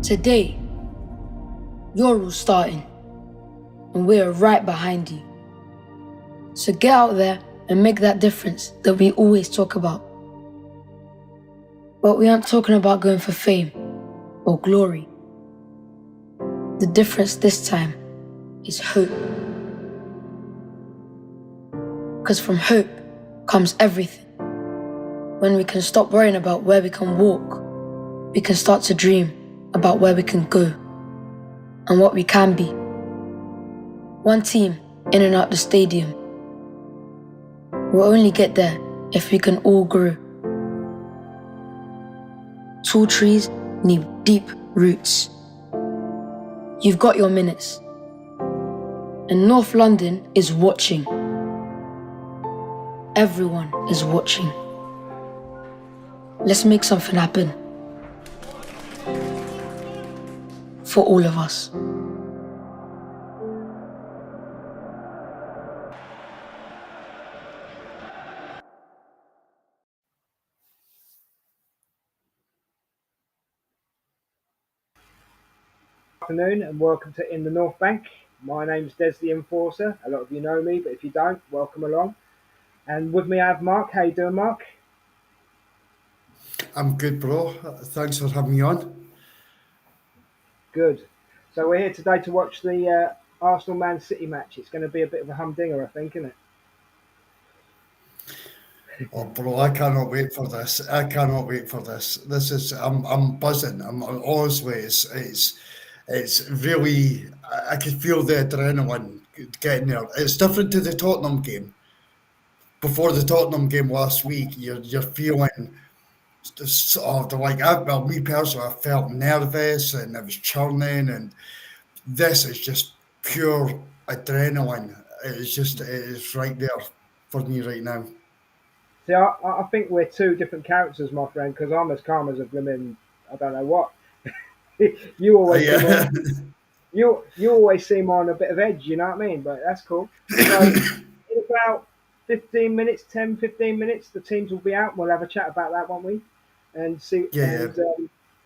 Today, you're all starting, and we're right behind you. So get out there and make that difference that we always talk about. But we aren't talking about going for fame or glory. The difference this time is hope. Because from hope comes everything. When we can stop worrying about where we can walk, we can start to dream about where we can go and what we can be. One team in and out the stadium. We'll only get there if we can all grow. Tall trees need deep roots. You've got your minutes. And North London is watching. Everyone is watching. Let's make something happen. For all of us. Afternoon and welcome to In the North Bank. My name's Des the Enforcer. A lot of you know me, but if you don't, welcome along. And with me I have Mark. How you doing, Mark? I'm good, bro. Thanks for having me on. Good. So we're here today to watch the Arsenal-Man City match. It's going to be a bit of a humdinger, I think, isn't it? Oh, bro, I cannot wait for this. I cannot wait for this. This is, I'm buzzing. Honestly, it's really, I could feel the adrenaline getting there. It's different to the Tottenham game. Before the Tottenham game last week, you're feeling sort of like, well, me personally, I felt nervous and I was churning, and this is just pure adrenaline. It's right there for me right now. See, I think we're two different characters, my friend, because I'm as calm as a blimmin', I don't know what. you always seem Yeah. on, you always seem on a bit of edge, you know what I mean? But that's cool. So in about 15 minutes, 10, 15 minutes, the teams will be out. We'll have a chat about that, won't we? And see Yeah.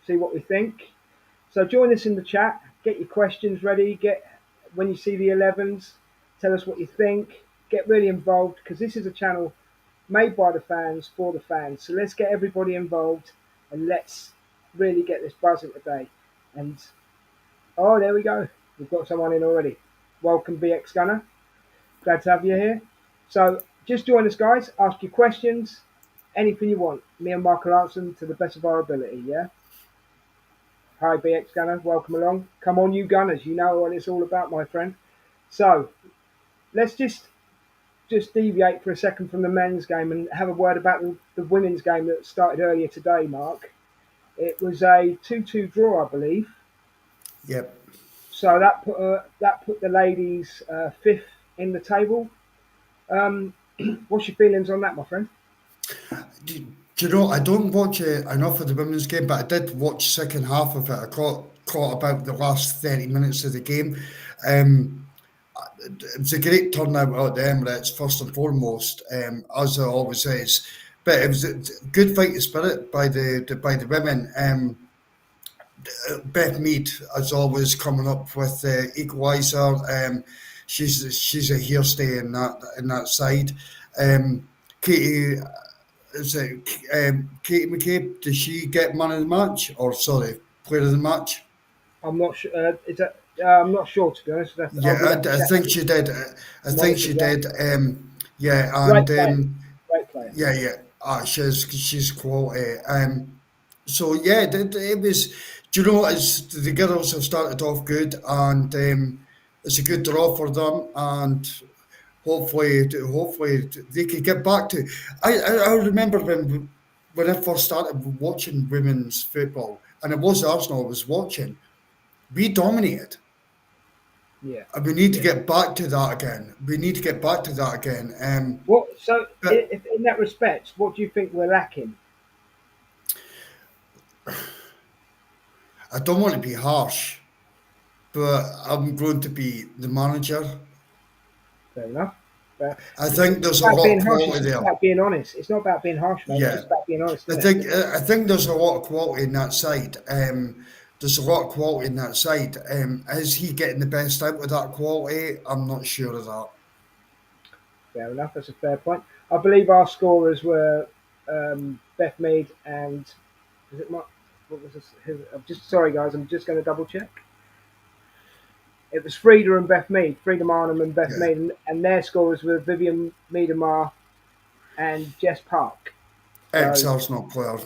see what we think. So join us in the chat. Get your questions ready. When you see the 11s, tell us what you think. Get really involved because this is a channel made by the fans for the fans. So let's get everybody involved and let's really get this buzzing today. And oh, there we go. We've got someone in already. Welcome, BX Gunner. Glad to have you here. So just join us, guys. Ask your questions, anything you want. Me and Mark will answer them to the best of our ability. Yeah. Hi, BX Gunner. Welcome along. Come on, you Gunners. You know what it's all about, my friend. So let's just deviate for a second from the men's game and have a word about the women's game that started earlier today, Mark. It was a 2-2 draw, I believe. Yep. So that put the ladies fifth in the table. What's your feelings on that, my friend? Do you know, I don't watch enough of the women's game, but I did watch the second half of it. I caught about the last 30 minutes of the game. It was a great turnout at the Emirates, first and foremost, as it always is. But it was a good fighting spirit by the women. Beth Mead, as always, coming up with the equaliser. She's a hairstay in that side. Katie, is it Katie McCabe? Did she get man of the match, or sorry, player of the match? I'm not sure. I'm not sure, to be honest. Yeah, I think she did. I think she did. Yeah, Great and player. Great player. yeah. She's quality. So yeah, it was. Do you know, as the girls have started off good, and it's a good draw for them, and hopefully they could get back to. I remember when I first started watching women's football, and it was Arsenal I was watching. We dominated. Yeah. And we need to get back to that again. We need to get back to that again. So But if, in that respect, what do you think we're lacking? I don't want to be harsh, but I'm going to be the manager. Fair enough. But I it's think there's a about lot being of harsh. It's quality just there. about being honest. It's not about being harsh, mate. It's Yeah, just about being honest, I isn't it? think I think there's a lot of quality in that side. There's a lot of quality in that side. Is he getting the best out of that quality? I'm not sure of that. Fair enough. That's a fair point. I believe our scorers were Beth Mead and is it Mark? What was this? I'm just sorry, guys. I'm just going to double check. It was Frida and Beth Mead, Frida Marnham and Beth Yeah, Mead, and their scorers were Vivian Miedemar and Jess Park. ex So, Arsenal player.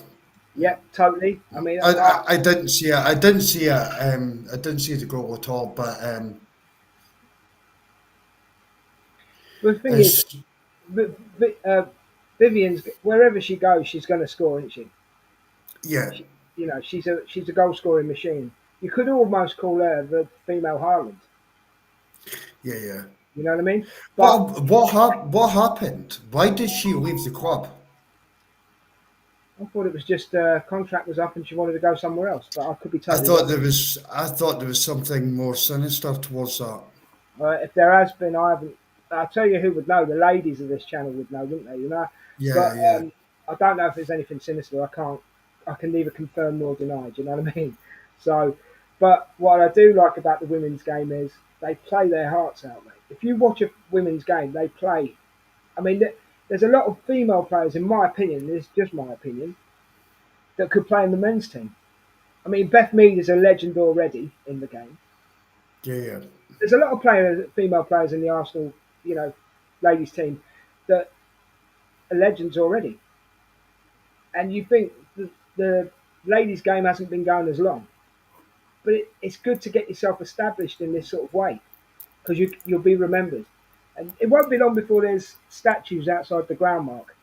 yeah, totally. I mean, I didn't see it. I didn't see it. I didn't see the goal at all. But the thing is, it's Vi- Vivian's wherever she goes, she's going to score, isn't she? yeah, She's a goal scoring machine. You could almost call her the female Haaland. yeah, yeah. You know what I mean? But What happened? Why did she leave the club? I thought it was just contract was up and she wanted to go somewhere else. But I could be I totally thought wrong. there was something more sinister towards that. If there has been, I haven't. I'll tell you who would know. The ladies of this channel would know, wouldn't they? You know. Yeah, But yeah. I don't know if there's anything sinister. I can't. I can neither confirm nor deny. Do you know what I mean? So, but what I do like about the women's game is they play their hearts out, mate. If you watch a women's game, they play. I mean, there's a lot of female players, in my opinion. This is just my opinion, that could play in the men's team. I mean, Beth Mead is a legend already in the game. Yeah, yeah. There's a lot of players, female players in the Arsenal, you know, ladies team that are legends already. And you think the ladies game hasn't been going as long, but it's good to get yourself established in this sort of way because you'll be remembered. And it won't be long before there's statues outside the ground, Mark.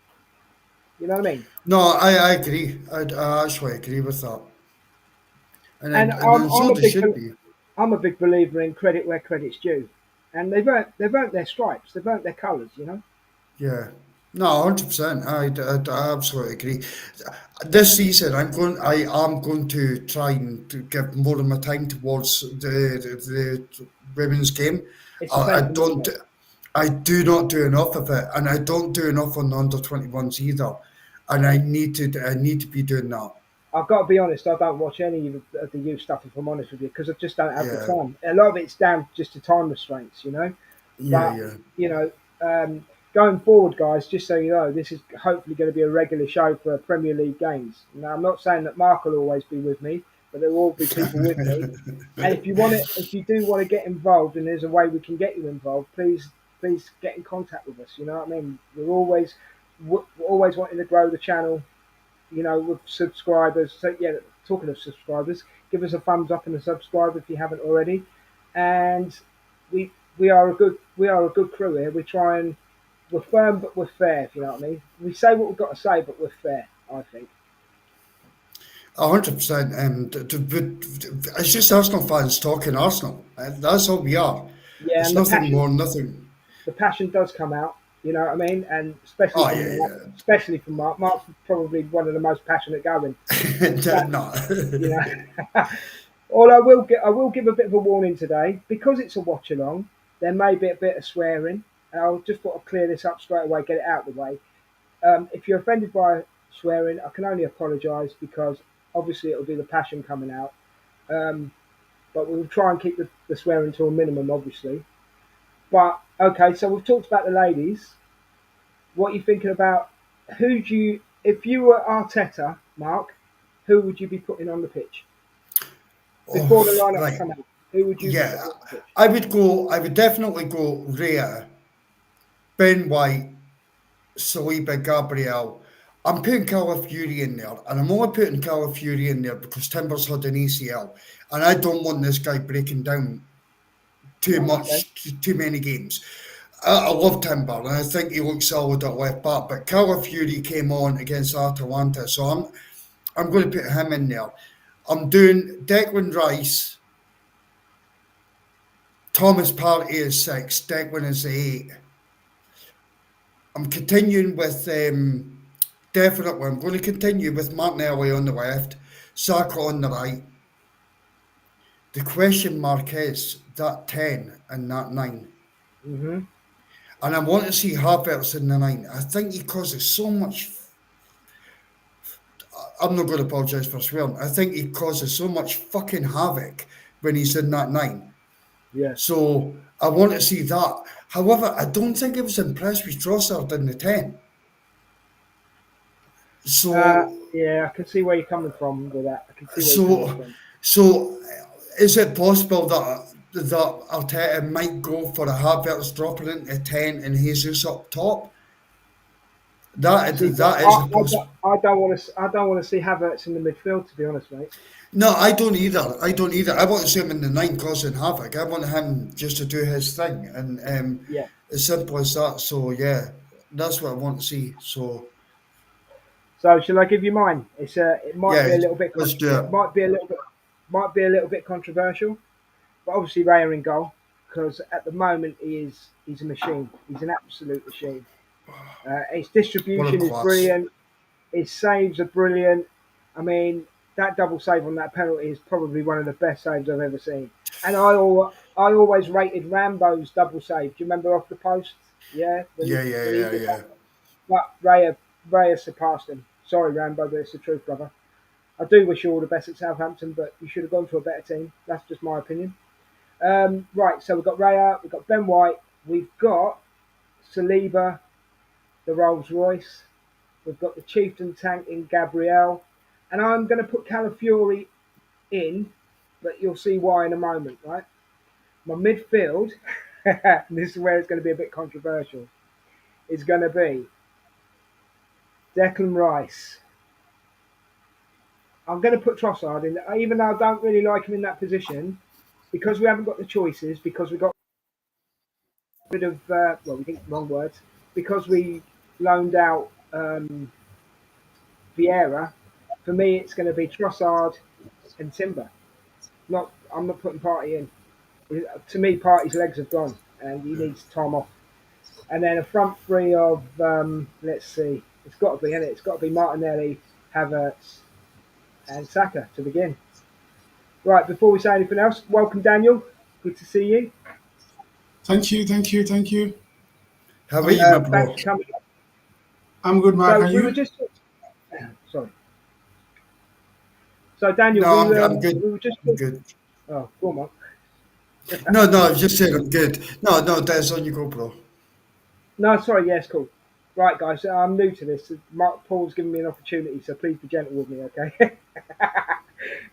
You know what I mean? No, I agree. I actually agree with that. And And so they should be. I'm a big believer in credit where credit's due, and they've earned their stripes, they've earned their colours. You know. Yeah. No, 100%. I absolutely agree. This season, I am going to try and to give more of my time towards the women's game. It's the I same for me, don't, mate. I do not do enough of it, and I don't do enough on the under 21s either. And I need to be doing that. I've got to be honest, I don't watch any of the youth stuff if I'm honest with you because I just don't have the Yeah, time. A lot of it's down just to time restraints, you know. yeah, But yeah. you know, going forward, guys, just so you know, this is hopefully going to be a regular show for Premier League games. Now, I'm not saying that Mark will always be with me, but there will all be people with me. And if you do want to get involved, and there's a way we can get you involved, please get in contact with us. You know what I mean? We're always wanting to grow the channel, you know, with subscribers. So yeah, talking of subscribers, give us a thumbs up and a subscribe if you haven't already. And we are a good crew here. We try and we're firm but we're fair, if you know what I mean. We say what we've got to say, but we're fair, I think. 100%. It's just Arsenal fans talking Arsenal. That's all we are. Yeah, It's and the nothing passion more, nothing. the passion does come out, you know what I mean? And Oh, yeah, especially from Mark. Mark's probably one of the most passionate going. yeah. But No. you know, all I will give a bit of a warning today because it's a watch along. There may be a bit of swearing. And I'll just want to clear this up straight away, get it out of the way. If you're offended by swearing, I can only apologise because obviously it'll be the passion coming out. Um, but we'll try and keep the swearing to a minimum, obviously. But okay, so we've talked about the ladies. What are you thinking about? If you were Arteta, Mark, who would you be putting on the pitch before the Oh, lineups right. come out? Who would you be Yeah. putting on the pitch? I would definitely go Rhea, Ben White, Saliba, Gabriel. I'm putting Calafiori in there, and I'm only putting Calafiori in there because Timbers had an ACL, and I don't want this guy breaking down too Right, okay. much, too many games. I love Timber, and I think he looks solid at left back. But Calafiori came on against Atalanta, so I'm going to put him in there. I'm doing Declan Rice. Thomas Partey is 6. Declan is 8. I'm continuing with definitely. I'm going to continue with Martinelli on the left, Saka on the right. The question mark is that 10 and that 9. hmm And I want to see Havertz in the 9. I think he causes so much. I'm not going to apologise for swearing. I think he causes so much fucking havoc when he's in that 9. Yeah. So I want to see that. However, I don't think I was impressed with Trossard in the 10. So, Yeah, I can see where you're coming from with that. I can see where you're coming so, from. so, is it possible that Arteta might go for a Havertz dropping into 10 and Jesus up top? That See, that is a possible. I don't want to. I don't want to see Havertz in the midfield, to be honest, mate. No, I don't either. I don't either. I want to see him in the 9 causing havoc. I want him just to do his thing, and Yeah. as simple as that. So yeah, that's what I want to see. So So shall I give you mine? It might yeah, be a little bit. let's do It it. might be a little bit controversial, but obviously Raya in goal because at the moment he's a machine. He's an absolute machine. His What a distribution is class! brilliant. His saves are brilliant. I mean, that double save on that penalty is probably one of the best saves I've ever seen. And I always rated Rambo's double save. Do you remember off the post? Yeah, Yeah, yeah, when he yeah, did yeah. that. But Raya surpassed him. Sorry, Rambo, but it's the truth, brother. I do wish you all the best at Southampton, but you should have gone to a better team. That's just my opinion. Right, so we've got Raya, we've got Ben White, we've got Saliba, the Rolls Royce, we've got the Chieftain tank in Gabriel, and I'm going to put Calafiori in, but you'll see why in a moment, right? My midfield, this is where it's going to be a bit controversial, is going to be Declan Rice. I'm going to put Trossard in, even though I don't really like him in that position, because we haven't got the choices, because we got rid of, we think wrong words, because we loaned out Vieira. For me, it's going to be Trossard and Timber. I'm not putting Party in. To me, Party's legs have gone, and he needs time off. And then a front three of let's see, it's got to be in it. It's got to be Martinelli, Havertz, and Saka to begin. Right, before we say anything else, welcome Daniel. Good to see you. Thank you, thank you, thank you. How How are are you, you? my Thanks bro? for coming. I'm good, Mark. So And we were you? just sorry. So Daniel, No, I'm good. we were just I'm good. oh, go on, Mark. No, I was just saying I'm good. No, Des, on you go, bro. No, sorry, yes, cool. Right, guys, I'm new to this. Mark Paul's given me an opportunity, so please be gentle with me, okay?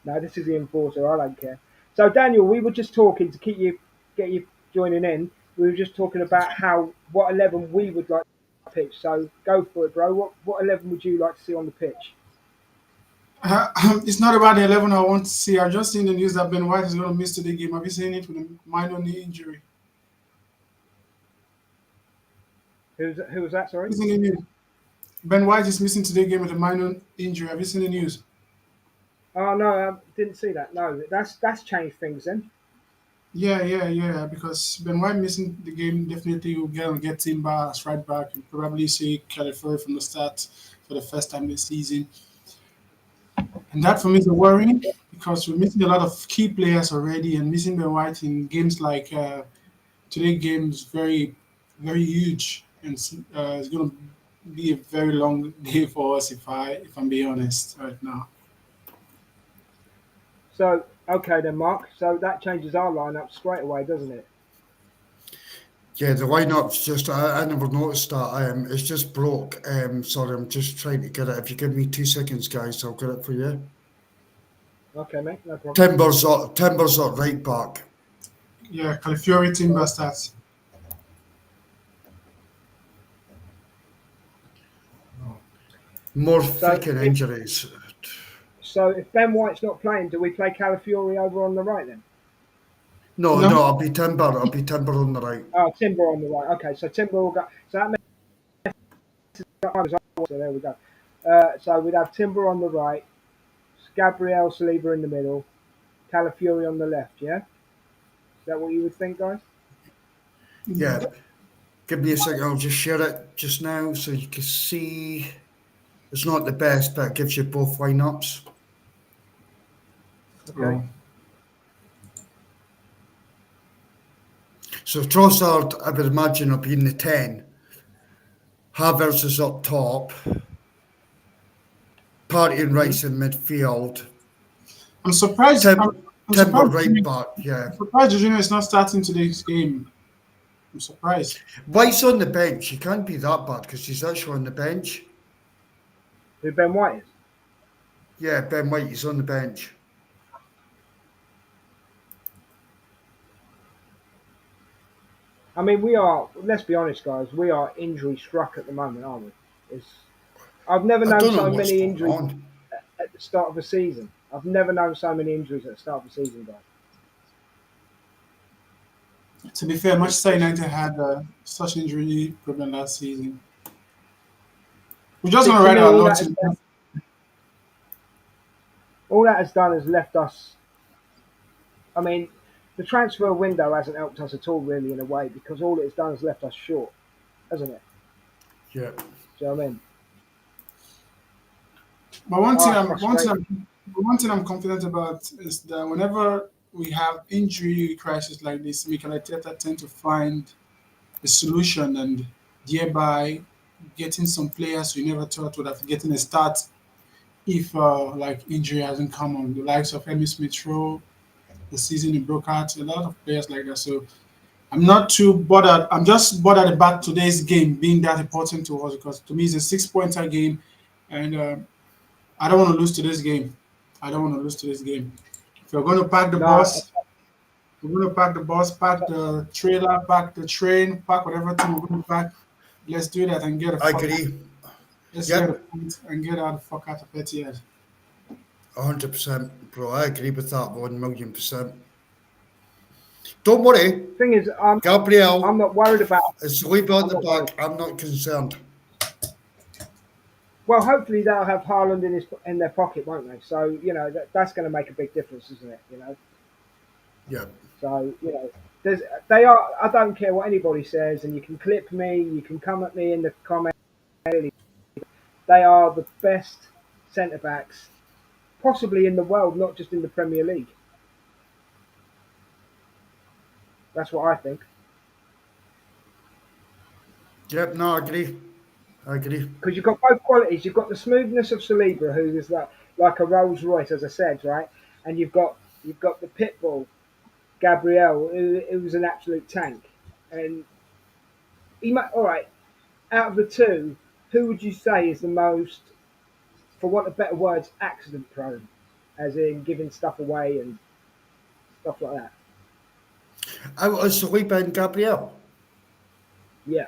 No, this is the enforcer. I don't care. So, Daniel, we were just talking to get you joining in. We were just talking about what 11 we would like to pitch. So, go for it, bro. What 11 would you like to see on the pitch? It's not about the 11 I want to see. I've just seen the news that Ben White is going to miss today's game. Have you seen it with a minor knee injury? Who was that? Sorry. Have you seen the news? Ben White is missing today's game with a minor injury. Have you seen the news? Oh no, I didn't see that. No, that's changed things then. Yeah. Because Ben White missing the game definitely will get Timber as right back and probably see California from the start for the first time this season. And that for me is a worry because we're missing a lot of key players already, and missing Ben White in games like today game is very, very huge, and it's going to be a very long day for us if I'm being honest right now. So, okay then, Mark. So that changes our lineup straight away, doesn't it? Yeah, the lineup's just, I never noticed that. It's just broke. Sorry, I'm just trying to get it. If you give me 2 seconds, guys, I'll get it for you. Okay, mate. No problem. Timbers at right back. Yeah, Califiori Timber starts. More So freaking if injuries. if Ben White's not playing, do we play Calafiori over on the right then? No, No, I'll be Timber. I'll be Timber on the right. Oh, Timber on the right. Okay, so Timber will go. So that makes so there we go. So we'd have Timber on the right, Gabriel Saliba in the middle, Calafiori on the left. Yeah, is that what you would think, guys? Yeah, give me a second. I'll just share it just now so you can see. It's not the best, but it gives you both lineups. Okay. oh, So Trossard, I would imagine, will be in the 10. Havertz is up top. Partey and Rice in midfield. I'm surprised. I'm Timber surprised. right back, yeah. I'm surprised Jorginho is not starting today's game. I'm surprised. White's on the bench. He can't be that bad because he's actually on the bench. Who Ben White is? Yeah, Ben White, he's on the bench. I mean, we are. Let's be honest, guys. We are injury struck at the moment, aren't we? I've never I known don't know so what's many going injuries on. at the start of a season. I've never known so many injuries at the start of the season, guys. To be fair, Manchester United had such injury problem last season. We're just going to write our notes. All that has done is left us. I mean, the transfer window hasn't helped us at all, really, in a way, because all it's done is left us short, hasn't it? Yeah. Do you know what I mean? But one thing I'm confident about is that whenever we have injury crisis like this, Mikel Arteta tend to find a solution and thereby getting some players we never thought would have getting a start if like injury hasn't come on. The likes of Emmy Smith Rowe, the season he broke out, a lot of players like that. So I'm not too bothered. I'm just bothered about today's game being that important to us because to me it's a 6-pointer game, and I don't want to lose to this game. I don't want to lose to this game. If you're going to pack the bus, we're going to pack the bus, pack the trailer, pack the train, pack whatever thing we're going to pack. Let's do that and get a I fuck agree. Let's Yep. get a point and get out the fuck out of Etihad. 100%, bro. I agree with that 1,000,000%. Don't worry. Thing is, Gabriel, I'm not worried about. it's Saliba at the I'm not back. I'm not concerned. Well, hopefully they'll have Haaland in their pocket, won't they? So that's going to make a big difference, isn't it? Yeah. So they are. I don't care what anybody says, and you can clip me, you can come at me in the comments. They are the best centre backs, possibly in the world, not just in the Premier League. That's what I think. Yep, no, I agree. Because you've got both qualities. You've got the smoothness of Saliba, who is like a Rolls Royce, as I said, right? And you've got the pit bull, Gabriel, who was an absolute tank. And he might, all right, out of the two, who would you say is the most, for want of better words, accident prone? As in giving stuff away and stuff like that. Out of Saliba and Gabriel. Yeah.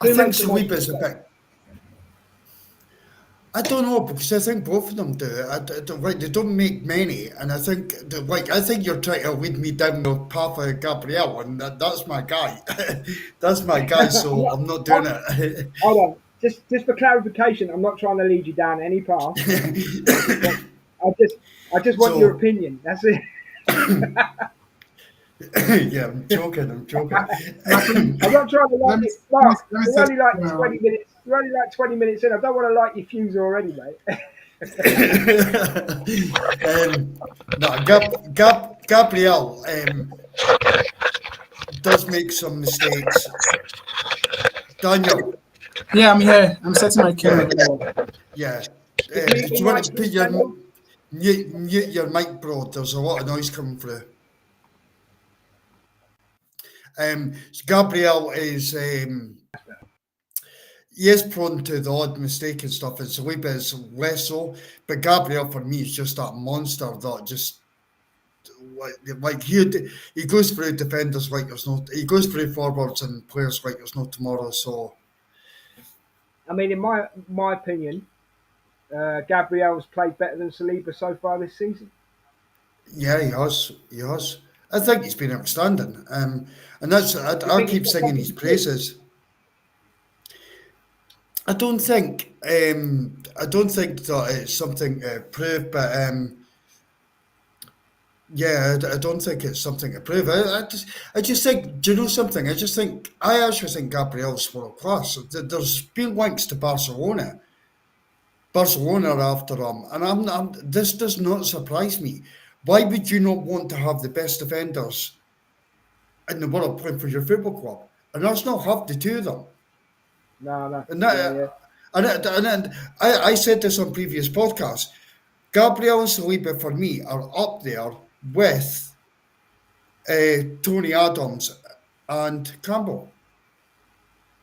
I think Saliba's a bit. I don't know because I think both of them do. They don't make many, and I think you're trying to lead me down the path of Gabriel, and that's my guy. That's my guy, so I'm not doing it. Hold on, just for clarification, I'm not trying to lead you down any path. I just want your opinion. That's it. Yeah, I'm joking. I'm not trying to like it. Mark, we're only like 20 minutes. We're only like 20 minutes in. I don't want to light your fuse already, mate. No, Gabriel does make some mistakes. Daniel. Yeah, I'm here. I'm setting my camera. Yeah. Do you want to put your mute your mic, bro? There's a lot of noise coming through. Gabriel is he is prone to the odd mistake and stuff, and Saliba is less so. But Gabriel for me is just that monster that just like he goes through defenders like there's no, he goes through forwards and players like there's no tomorrow. So I mean, in my opinion, Gabriel's played better than Saliba so far this season. Yeah, he has. I think he's been outstanding, and that's I keep singing his praises. I don't think that it's something to prove, but yeah, I don't think it's something to prove. I just think, do you know something? I actually think Gabriel's world class. There's been links to Barcelona. Barcelona are after him, and this does not surprise me. Why would you not want to have the best defenders in the world playing for your football club? And that's not have the two of them. No, no. And Yeah, that, yeah. and I said this on previous podcasts. Gabriel and Saliba for me are up there with Tony Adams and Campbell.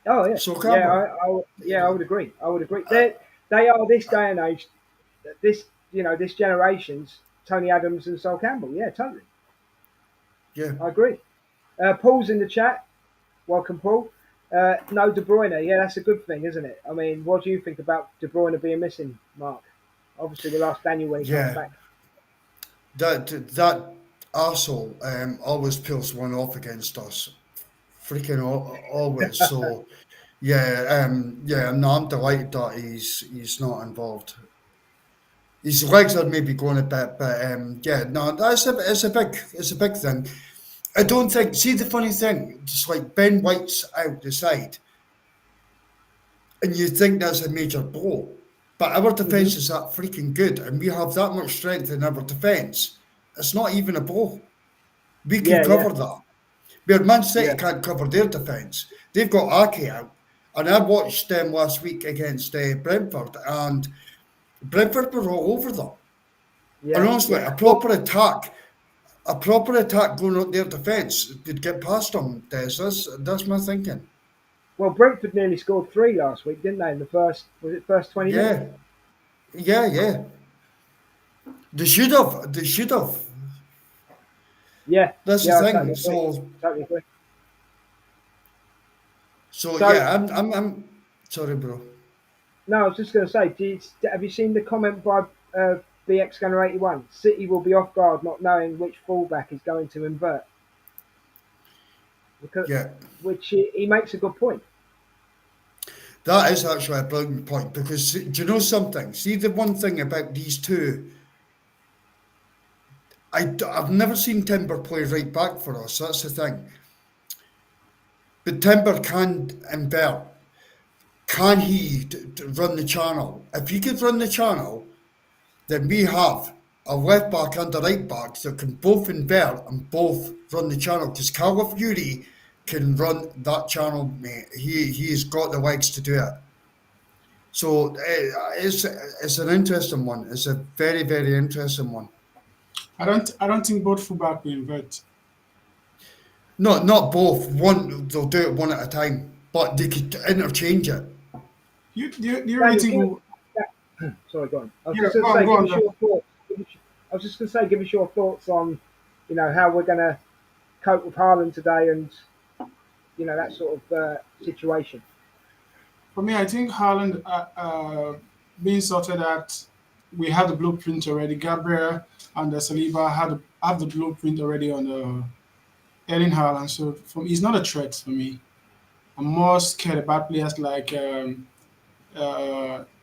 Oh yeah, So yeah. Campbell, I would agree. I would agree. They are this day and age, this generation's Tony Adams and Sol Campbell. Yeah, totally. yeah, I agree. Paul's in the chat. Welcome, Paul. No De Bruyne. Yeah, that's a good thing, isn't it? I mean, what do you think about De Bruyne being missing, Mark? Obviously, we'll ask Daniel when he comes yeah. back. That arsehole always pulls one off against us. Freaking always. So yeah. No, I'm delighted that he's not involved. His legs are maybe going a bit, but yeah, no, it's a big thing. I don't think. See the funny thing, just like Ben White's out the side, and you think that's a major blow, but our defence is that freaking good, and we have that much strength in our defence. It's not even a blow. We can Yeah, yeah, cover that. Where Man City yeah, can't cover their defence. They've got Ake out, and I watched them last week against Brentford, and Brentford were all over them. And yeah, honestly, yeah. Well, a proper attack going at their defence could get past them, Des. That's my thinking. well, Brentford nearly scored 3 last week, didn't they? In the first 20 minutes? Yeah, yeah. They should have. They should have. Yeah, That's the yeah. I totally thing. agree. Totally agree. So So yeah, I'm sorry, bro. no, I was just going to say, have you seen the comment by BX Gunner 81? City will be off guard, not knowing which fullback is going to invert. Because, Yeah, which he makes a good point. that is actually a brilliant point because do you know something? See, the one thing about these two, I've never seen Timber play right back for us. That's the thing. But Timber can invert. Can he run the channel? If he could run the channel, then we have a left back and a right back that can both invert and both run the channel. Because Callum Fury can run that channel, mate. He's got the legs to do it. So it's an interesting one. It's a very very interesting one. I don't think both fullback will invert. Not both. One they'll do it one at a time, but they could interchange it. You really Daniel, think? sorry, go on. I was Yeah, just going go to on, say, go give on. us your thoughts. I was just going to say, give us your thoughts on, how we're going to cope with Haaland today, and that sort of situation. For me, I think Haaland being sorted out, we have the blueprint already. Gabriel and Saliba have the blueprint already on Erling Haaland. So for me, he's not a threat for me. I'm more scared about players like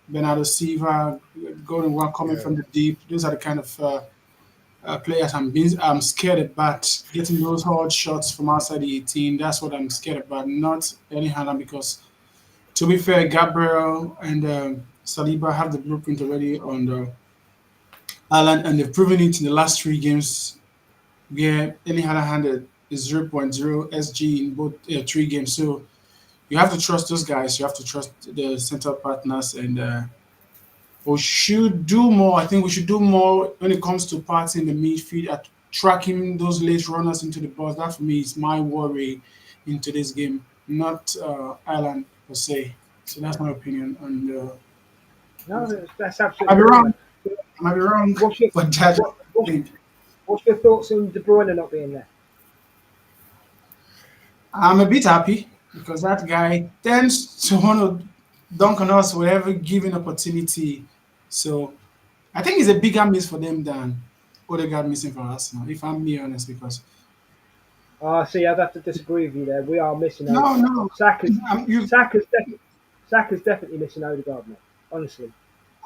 Bernardo Silva, Golden One coming Yeah. from the deep. Those are the kind of players I'm scared about. Getting those hard shots from outside the 18. That's what I'm scared about. Not Erling Haaland because, to be fair, Gabriel and Saliba have the blueprint already on the Haaland, and they've proven it in the last 3 games where Erling Haaland had a zero point 0 SG in both 3 games. So you have to trust those guys. You have to trust the center partners, and we should do more. I think we should do more when it comes to parts in the midfield at tracking those late runners into the box. That for me is my worry in today's game, not Ireland per se. So that's my opinion. And No, that's I absolutely might be fine, wrong. man. I might be wrong, What's your but that's what, what what's, I think. what's your thoughts on De Bruyne not being there? I'm a bit happy because that guy tends to want to dunk on us whenever given opportunity. So I think it's a bigger miss for them than Odegaard missing for Arsenal, if I'm being honest. Because See, I'd have to disagree with you there. We are missing no, Odegaard. no, Saka's you. Saka's definitely Saka's definitely missing Odegaard, mate. Honestly.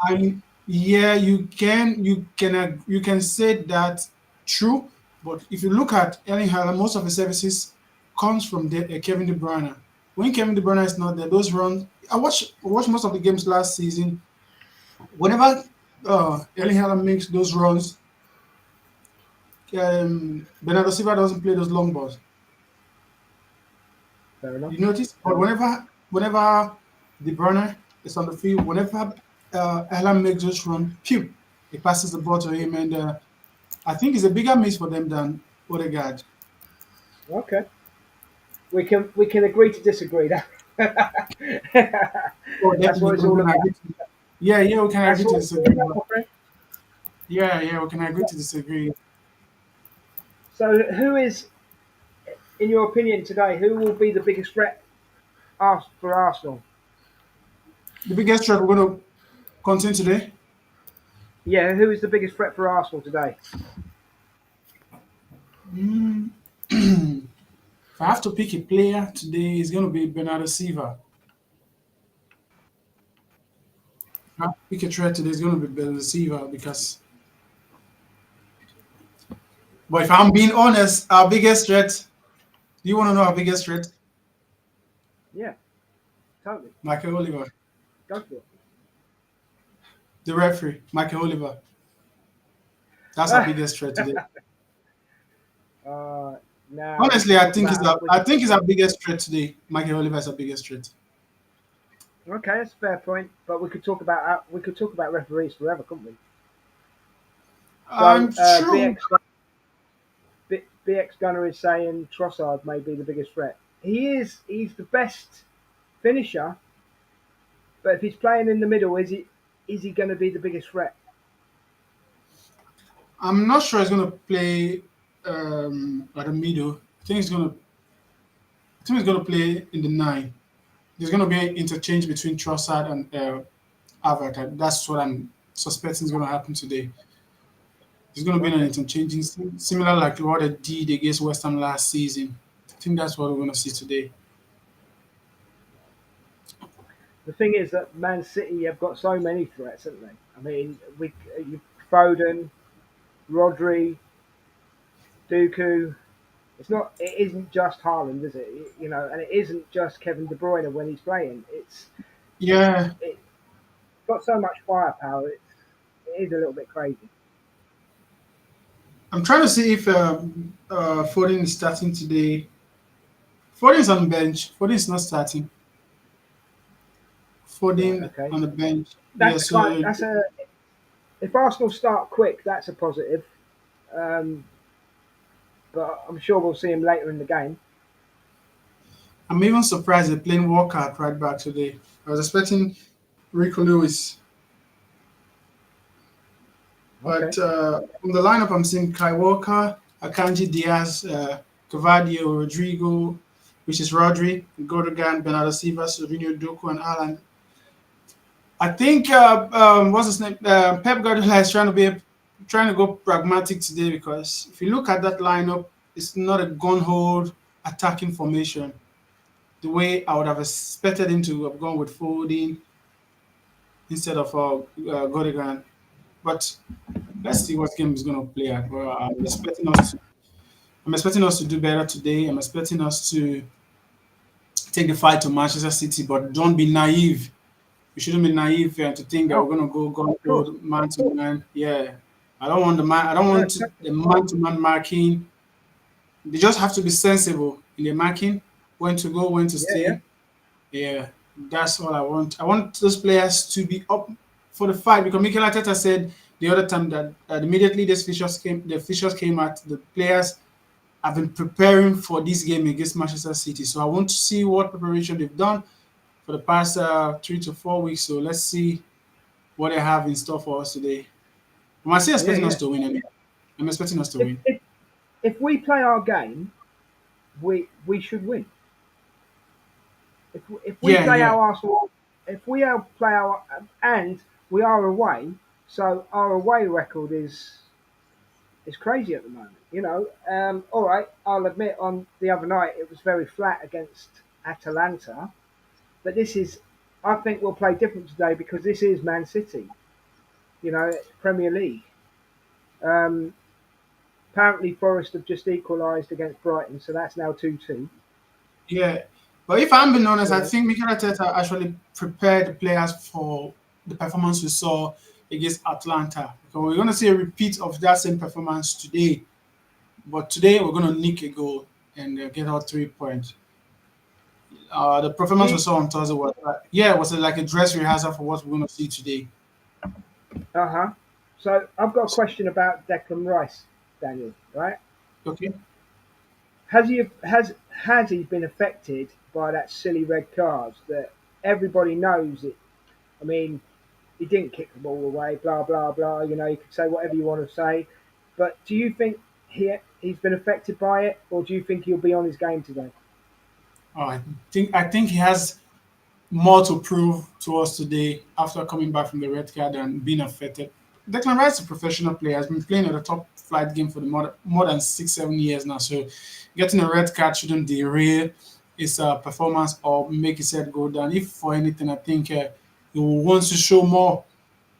I Yeah, you can say that true, but if you look at Erling Haaland, most of the services comes from Kevin De Bruyne. When Kevin De Bruyne is not there, those runs. I watched most of the games last season. Whenever Erling Haaland makes those runs, Bernardo Silva doesn't play those long balls. Fair enough. You notice, Fair but enough. whenever De Bruyne is on the field, whenever Haaland makes those run, pew, he passes the ball to him, and I think it's a bigger miss for them than Odegaard. Okay. We can agree to disagree. Oh, That's what definitely, it's we all can about. agree. Yeah, yeah, we can That's agree to what it's all disagree. about, But my friend. yeah, yeah, we can agree to disagree. So, who is, in your opinion, today? Who will be the biggest threat for Arsenal? The biggest threat we're going to continue today. Yeah, who is the biggest threat for Arsenal today? Mm. If I have to pick a player today, it's going to be Bernardo Silva. If I have to pick a threat today, it's going to be Bernardo Silva because. But if I'm being honest, our biggest threat. Do you want to know our biggest threat? Yeah, totally. Michael Oliver, Go for the referee, Michael Oliver. That's our it. biggest threat today. uh, now we Honestly, could talk about. I think he's our biggest threat today. Michael Oliver is our biggest threat. Okay, that's a fair point, but we could talk about referees forever, couldn't we? I'm So sure. BX Gunner is saying Trossard may be the biggest threat. He is. He's the best finisher, but if he's playing in the middle, is he going to be the biggest threat? I'm not sure he's going to play at the middle. I think he's going to play in the nine. There's going to be an interchange between Trossard and Havertz. That's what I'm suspecting is going to happen today. There's going to be an Okay. interchanging, similar like what they did against West Ham last season. I think that's what we're going to see today. The thing is that Man City have got so many threats, haven't they? I mean, Foden, Rodri, Dooku. It's not. It isn't just Haaland, is it? And it isn't just Kevin De Bruyne when he's playing. Yeah, It's got so much firepower. It is a little bit crazy. I'm trying to see if Foden is starting today. Foden is on the bench. Foden is not starting. Right. Foden Okay. on the bench. Yeah, That's kind. so That's a. If Arsenal start quick, that's a positive. Um, but I'm sure we'll see him later in the game. I'm even surprised they're playing Walker at right back today. I was expecting Rico Lewis. Okay. But from the lineup, I'm seeing Kai Walker, Akanji Diaz, Cavadio, Rodrigo, which is Rodri, Godogan, Bernardo Silva, Silvino Doku, and Alan. I think what's his name? Pep Guardiola is trying to go pragmatic today because if you look at that lineup, it's not a gun hold attacking formation. The way I would have expected him to have gone with Foden instead of Godogan. But let's see what game is going to play at. Well, I'm expecting us to do better today. I'm expecting us to take the fight to Manchester City, but don't be naive. We shouldn't be naive to think that Oh, we're going to go of course, man of to course. man. Yeah, I don't want the man. I don't No, want exactly. the man to man marking. They just have to be sensible in the marking, when to go, when to Yeah, yeah, stay. Yeah, that's all I want. I want those players to be up for the fight because Mikel Arteta said the other time that immediately the fixtures came out, the players have been preparing for this game against Manchester City. So I want to see what preparation they've done for the past 3 to 4 weeks. So let's see what they have in store for us today. I'm still yeah, expecting us yeah. to win. Anyway. I'm expecting us to If win. if if we play our game, we should win. If we Yeah, play yeah. our Arsenal, if we play our and we are away, so our away record is crazy at the moment. All right, I'll admit on the other night it was very flat against Atalanta, but I think we'll play different today because this is Man City. Premier League. Um, Apparently, Forest have just equalised against Brighton, so that's now 2-2. Yeah, but if I'm being honest, You I know, think Mikel Arteta actually prepared the players for the performance we saw against Atlanta. Because we're going to see a repeat of that same performance today. But today we're going to nick a goal and get our 3 points. The Do performance we you, saw on Thursday was yeah, it was like a dress rehearsal for what we're going to see today. uh-huh. So I've got a question about Declan Rice, Daniel, right? Okay. Has he been affected by that silly red card that everybody knows it? I mean, he didn't kick the ball away, blah blah blah. You know, you could say whatever you want to say, but do you think he's been affected by it, or do you think he'll be on his game today? I think he has more to prove to us today after coming back from the red card and being affected. Declan Rice is a professional player, has been playing at a top flight game for the more than 6, 7 years now. So getting a red card shouldn't derail his performance or make his head go down. If for anything, I think he wants to show more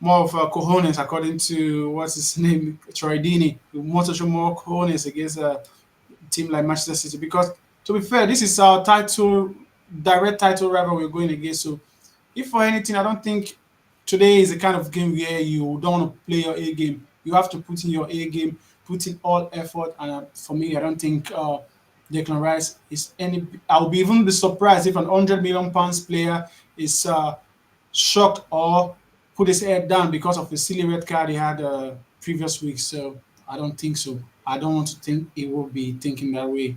of cojones, according to what's his name, Troy Deeney. He wants to show more cojones against team like Manchester City because, to be fair, this is our direct title rival we're going against. So, if for anything, I don't think today is the kind of game where you don't want to play your A game. You have to put in your A game, put in all effort. And for me, I don't think Declan Rice is any. I'll be even be surprised if an £100 million player is shocked or put his head down because of the silly red card he had previous week. So I don't think so. I don't want to think he will be thinking that way.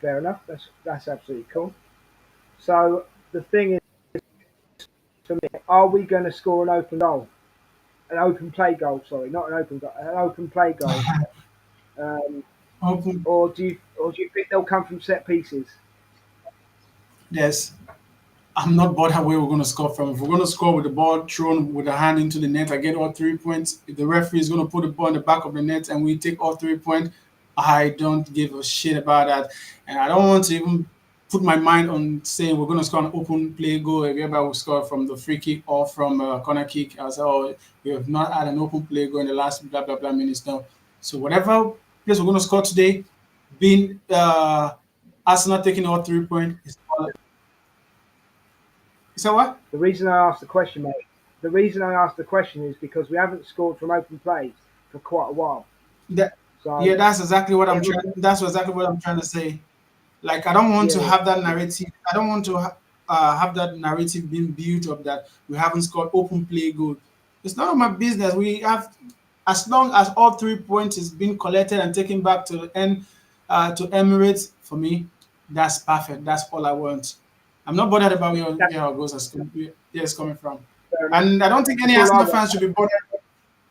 Fair enough. That's absolutely cool. So the thing is, for me, are we going to score an open play goal? Sorry, not an open goal, an open play goal. Um, Open. or do you think they'll come from set pieces? Yes. I'm not bothered where we're going to score from. If we're going to score with the ball thrown with a hand into the net, I get all 3 points. If the referee is going to put the ball in the back of the net and we take all 3 points, I don't give a shit about that. And I don't want to even put my mind on saying we're going to score an open play goal whereby we score from the free kick or from a corner kick. I was oh, we have not had an open play goal in the last blah, blah, blah minutes now. So whatever place we're going to score today, being Arsenal taking all 3 points, is all. Is that what? The reason I asked the question, mate, the reason I asked the question is because we haven't scored from open plays for quite a while. That, yeah, So that's exactly what I'm every trying. That's exactly what I'm trying to say. Like, I don't want to yeah, have that narrative. I don't want to have that narrative being built up that we haven't scored open play goal. It's none of my business. We have, as long as all 3 points is being collected and taken back to the end to Emirates. For me, that's perfect. That's all I want. I'm not bothered about that's where our goals where it's coming from, fair enough. and I don't think any That's all I Arsenal want. fans should be bothered.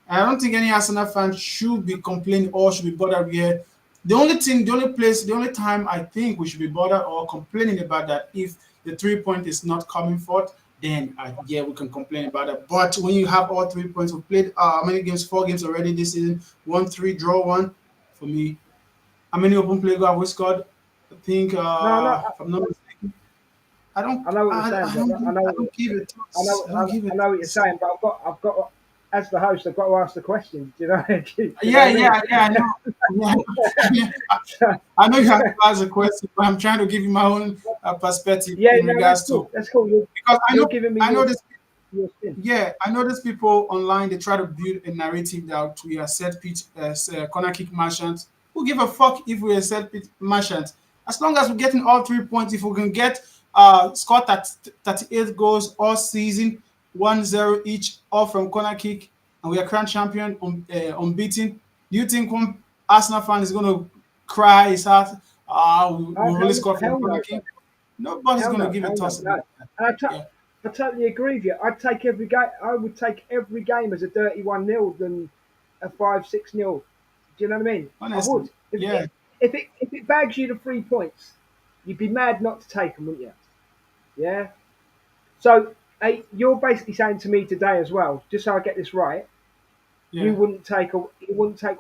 I don't think any Arsenal fan should be complaining or should be bothered here. The only time I think we should be bothered or complaining about that if the 3 point is not coming forth, then yeah, we can complain about it. But when you have all 3 points, we played how many games? 4 games already this season. Won three, draw one. For me, how many open play goals have we scored? I think, No, no, if I'm not mistaken, I know what you're saying, brother. I don't give it. I don't give I it. know what you're saying, but as the host, I've got to ask the question. Do you know? Do you know Yeah, what I mean? I know. Yeah. So, I know you have to ask a question, but I'm trying to give you my own perspective yeah, in no, that's regards cool. to That's cool. because You're giving me I know this. your spin. Yeah, I know these people online. They try to build a narrative that we are set pitch corner kick merchants. Who give a fuck if we are set pitch merchants? As long as we're getting all 3 points, if we can get score 38 goals all season, 1-0 each, all from corner kick, and we are crowned champion unbeaten. Do you think one Arsenal fan is going to cry his heart? We only score from Hell corner no, kick. Nobody's hell going to no, give a hell no, toss no. about that. And Yeah, I totally agree with you. I'd take every game. I would take every game as a dirty 1-0 than a 5-6-0. Do you know what I mean? I would. honestly, yeah. If it bags you the 3 points, you'd be mad not to take them, wouldn't you? Yeah. So you're basically saying to me today as well, just so I get this right, Yeah. you wouldn't take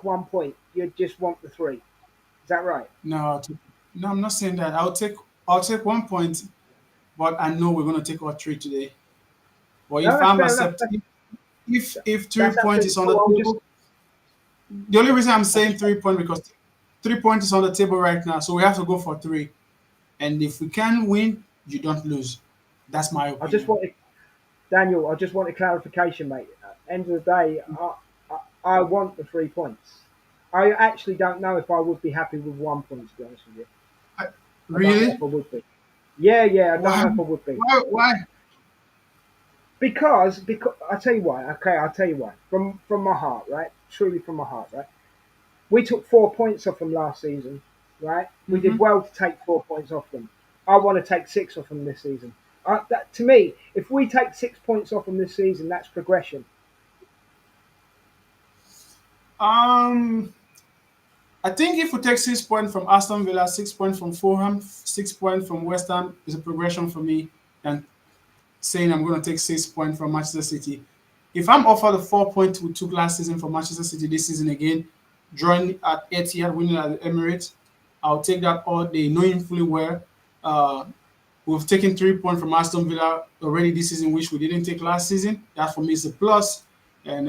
1 point. You'd just want the three. Is that right? No, no, I'm not saying that. I'll take 1 point, but I know we're gonna take all three today. But No, if that's I'm fair enough. accepting, if three That's points absolutely is on the cool. table, the only reason I'm saying 3 point because 3 points is on the table right now, so we have to go for three. And if we can win, you don't lose. That's my I just opinion. wanted Daniel. I just wanted clarification, mate. End of the day, I want the 3 points. I actually don't know if I would be happy with 1 point, to be honest with you. I, I don't know really? if I would be. Yeah, I don't Why? know if I would be. Why? Because I tell you why. Okay, I'll tell you why. From my heart, right? Truly from my heart, right? We took 4 points off them last season, right? We did Mm-hmm. well to take 4 points off them. I want to take six off them this season. To me, if we take 6 points off them this season, that's progression. Um, I think if we take 6 points from Aston Villa, 6 points from Fulham, 6 points from West Ham is a progression for me than saying I'm going to take 6 points from Manchester City. If I'm offered the 4 points we took last season from Manchester City this season again, drawing at Etihad, winning at the Emirates, I'll take that all day, knowing fully well uh, we've taken 3 points from Aston Villa already this season, which we didn't take last season. That for me is a plus, and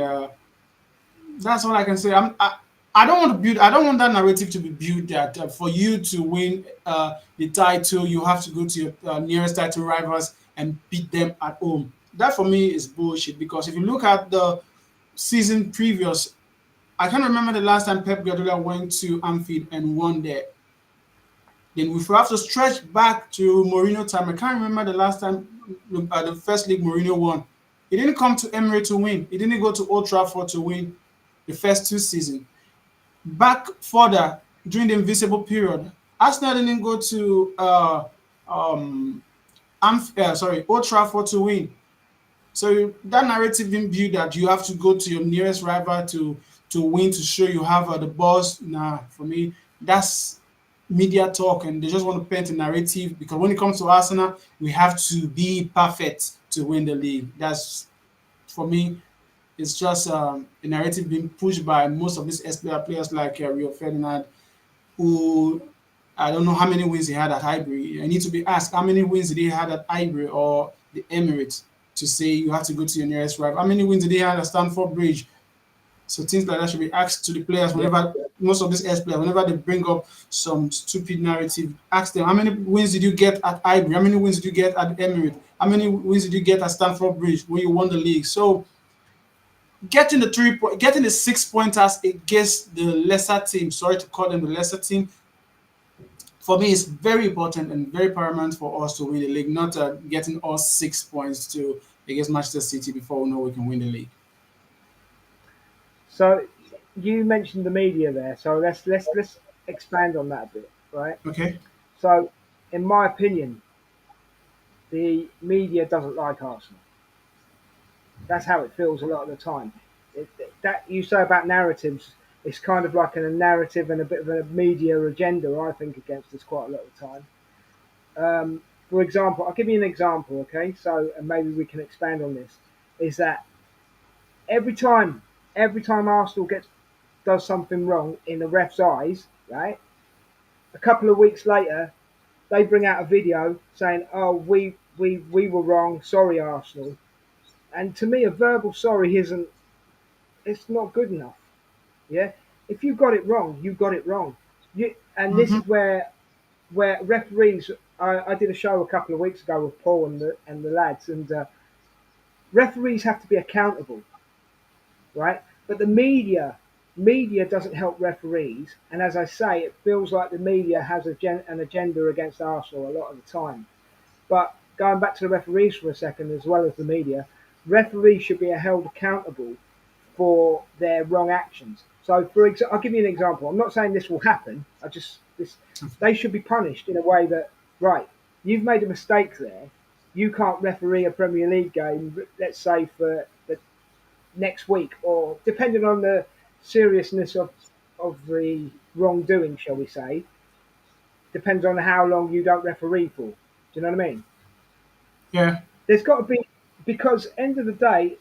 that's all I can say. I don't want to build. I don't want that narrative to be built that for you to win the title, you have to go to your nearest title rivals and beat them at home. That for me is bullshit. Because if you look at the season previous, I can't remember the last time Pep Guardiola went to Anfield and won there. Then we have to stretch back to Mourinho time. I can't remember the last time the first league Mourinho won. He didn't come to Emirates to win. He didn't go to Old Trafford to win the first 2 seasons. Back further during the invisible period, Arsenal didn't go to Old Trafford to win. So that narrative being built that you have to go to your nearest rival to win to show you have the balls. Nah, for me, that's media talk, and they just want to paint a narrative. Because when it comes to Arsenal, we have to be perfect to win the league. That's for me. It's just a narrative being pushed by most of these SPL players like Rio Ferdinand, who I don't know how many wins he had at Highbury. I need to be asked how many wins did he have at Highbury or the Emirates to say you have to go to your nearest rival. How many wins did he have at Stamford Bridge? So things like that should be asked to the players Yeah. whenever most of these S players, whenever they bring up some stupid narrative, ask them how many wins did you get at Highbury? How many wins did you get at Emirates? How many wins did you get at Stamford Bridge when you won the league? So getting the 6 pointers against the lesser team, sorry to call them the lesser team, for me is very important and very paramount for us to win the league, not getting all 6 points to against Manchester City before we know we can win the league. So you mentioned the media there, so let's expand on that a bit, right? Okay. So, in my opinion, the media doesn't like Arsenal. That's how it feels a lot of the time. That you say about narratives, it's kind of like a narrative and a bit of a media agenda, I think, against us quite a lot of the time. For example, I'll give you an example, okay? So, and maybe we can expand on this. Is that every time, every time Arsenal does something wrong in the ref's eyes, right? A couple of weeks later, they bring out a video saying, "Oh, we were wrong. Sorry, Arsenal." And to me, a verbal sorry isn't. It's not good enough. Yeah, if you got it wrong, you got it wrong. And this Mm-hmm. is where referees. I did a show a couple of weeks ago with Paul and the lads, and referees have to be accountable, right? But the media doesn't help referees, and as I say, it feels like the media has an agenda against Arsenal a lot of the time. But going back to the referees for a second, as well as the media, referees should be held accountable for their wrong actions. So, for example, I'll give you an example. I'm not saying this will happen. They should be punished in a way that, right, you've made a mistake there. You can't referee a Premier League game, let's say for the next week, or depending on the seriousness of the wrongdoing, shall we say, depends on how long you don't referee for. Do you know what I mean? Yeah. There's got to be, because end of the day,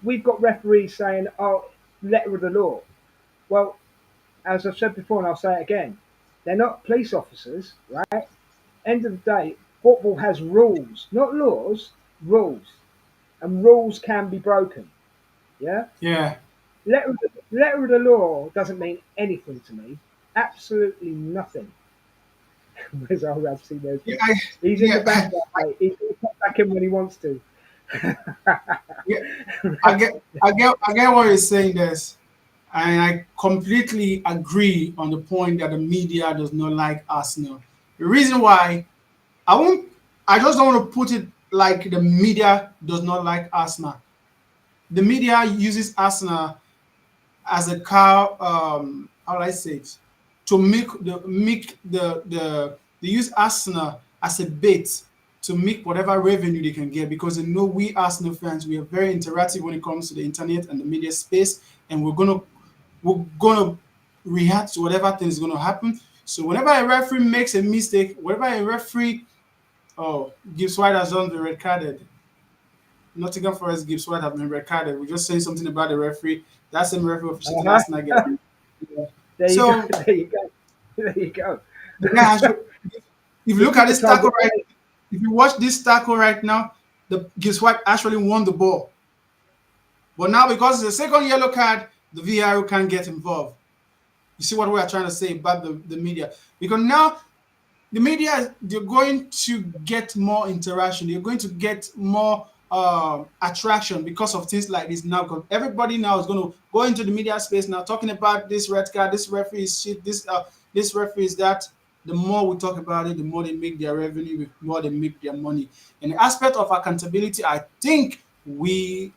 we've got referees saying, "Oh, letter of the law." Well, as I've said before, and I'll say it again, they're not police officers, right? End of the day, football has rules, not laws, rules, and rules can be broken. Yeah, Yeah. letter of the law doesn't mean anything to me. Absolutely nothing. Where's our Rabsy? There's Yeah. him. He's in the Yeah. background, mate. He's going to pop back in when he wants to. Yeah. I get what you're saying. This. And I completely agree on the point that the media does not like Arsenal. The reason why I won't, I just don't want to put it like the media does not like Arsenal. The media uses Arsenal as a car. How do I say it? To make the they use Arsenal as a bait to make whatever revenue they can get, because they know we Arsenal fans, we are very interactive when it comes to the internet and the media space, and we're gonna react to whatever thing is gonna happen. So whenever a referee makes a mistake, whenever a referee Gibbs White has done the red carded, Nottingham Forest Gibbs White have been red carded. We're just saying something about the referee. That same referee officiating Uh-huh. Arsenal game. Yeah. There you go. So There you go. There you go. the guy has. If you look at The this tackle target right, man. if you watch this tackle right now, the Gibbs White actually won the ball. But now because it's a second yellow card, the VAR can't get involved. You see what we are trying to say about the media? Because now the media, they're going to get more interaction. They're going to get more attraction because of things like this now. Because everybody now is going to go into the media space now, talking about this red card, this referee is shit, this referee is that. The more we talk about it, the more they make their revenue, the more they make their money. And the aspect of accountability, I think we,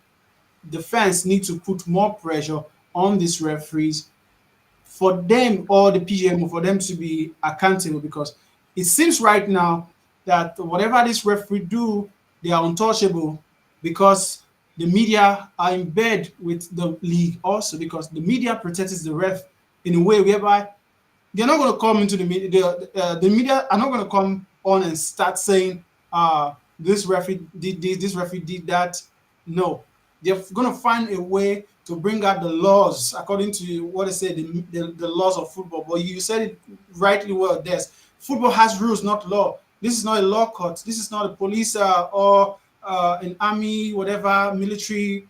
the fans, need to put more pressure on these referees for them, or the PGMO, for them to be accountable, because it seems right now that whatever this referee do, they are untouchable, because the media are in bed with the league also, because the media protects the ref in a way whereby they're not going to come into the media. The media are not going to come on and start saying, this referee did this referee did that. No, they're going to find a way to bring out the laws according to what they say, the laws of football. But you said it rightly well, Des. Football has rules, not law. This is not a law court. This is not a police or an army, whatever, military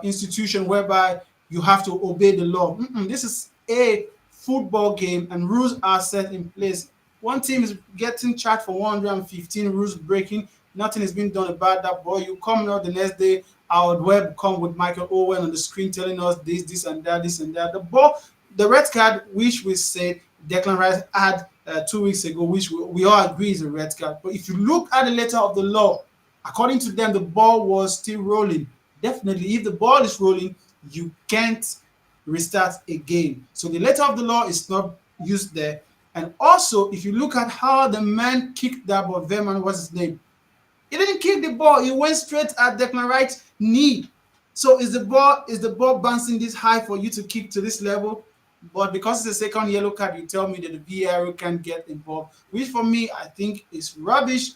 institution whereby you have to obey the law. This is a football game, and rules are set in place. One team is getting charged for 115 rules breaking. Nothing is being done about that. Boy, you come out the next day, our web come with Michael Owen on the screen telling us this, and that, this and that. The ball, the red card, which we said Declan Rice had 2 weeks ago, which we all agree is a red card. But if you look at the letter of the law, according to them, the ball was still rolling. Definitely, if the ball is rolling, you can't restart a game. So the letter of the law is not used there. And also, if you look at how the man kicked that ball, Verman, what's his name? He didn't kick the ball. He went straight at Declan Rice's knee. So is the ball bouncing this high for you to kick to this level? But because it's a second yellow card, you tell me that the VAR can get involved, which for me, I think is rubbish.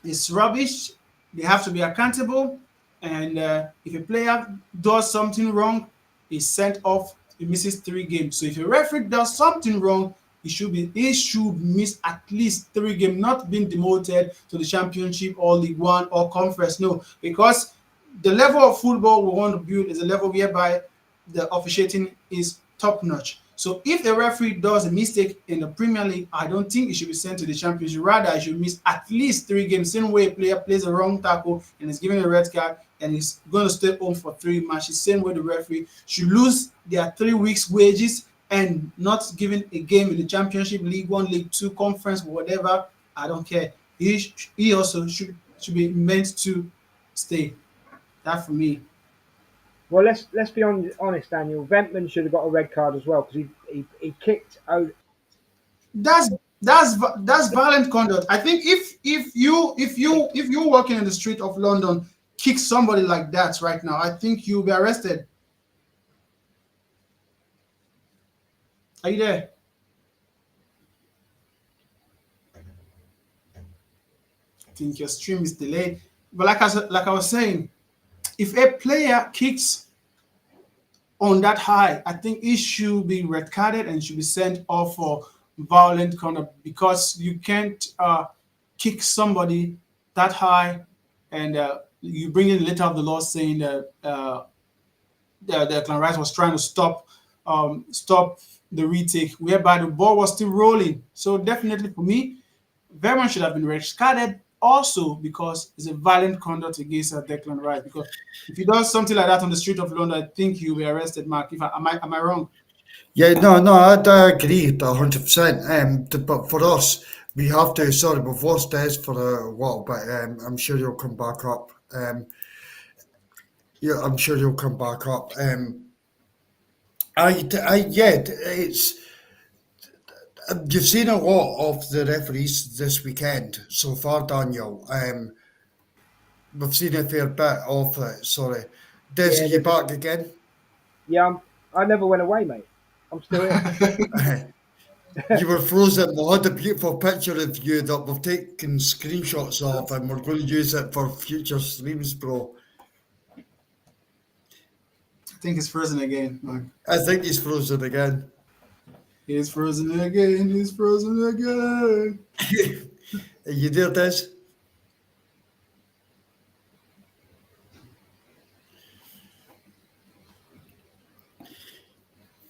It's rubbish. They have to be accountable. And if a player does something wrong, he's sent off. He misses 3 games. So if a referee does something wrong, he should miss at least 3 games, not being demoted to the Championship or League One or Conference. No, because the level of football we want to build is a level whereby the officiating is top notch. So if a referee does a mistake in the Premier League, I don't think he should be sent to the Championship. Rather, he should miss at least 3 games. Same way a player plays a wrong tackle and is given a red card and is going to stay home for 3 matches. Same way the referee should lose their 3 weeks' wages and not given a game in the Championship, League One, League Two, Conference, whatever. I don't care. He also should be meant to stay. That for me. Well, let's be honest, Daniel. Ventman should have got a red card as well because he kicked out. That's that's violent conduct. I think if you walking in the street of London, kick somebody like that right now, I think you'll be arrested. Are you there? I think your stream is delayed. But like I was saying, if a player kicks on that high, I think he should be red carded and should be sent off for violent conduct, because you can't kick somebody that high and you bring in the letter of the law saying that Declan Rice was trying to stop the retake, whereby the ball was still rolling. So definitely for me, Verman should have been red carded also because it's a violent conduct against Declan Rice. Because if he does something like that on the street of London, I think he'll be arrested, Mark. If I, am I wrong? Yeah, no, I agree 100%. But for us, we have to. Sorry, we've lost Des for a while, but I'm sure he'll come back up. Yeah, I'm sure he'll come back up. Yeah, it's you've seen a lot of the referees this weekend so far, Daniel. We've seen a fair bit of it. Sorry, Des, are Yeah, you back again? yeah. I never went away, mate. I'm still here. You were frozen. We had a beautiful picture of you that we've taken screenshots of, and we're going to use it for future streams, bro. I think it's frozen again, Mark. I think he's frozen again. He's frozen again. He's frozen again. Are you there, Des?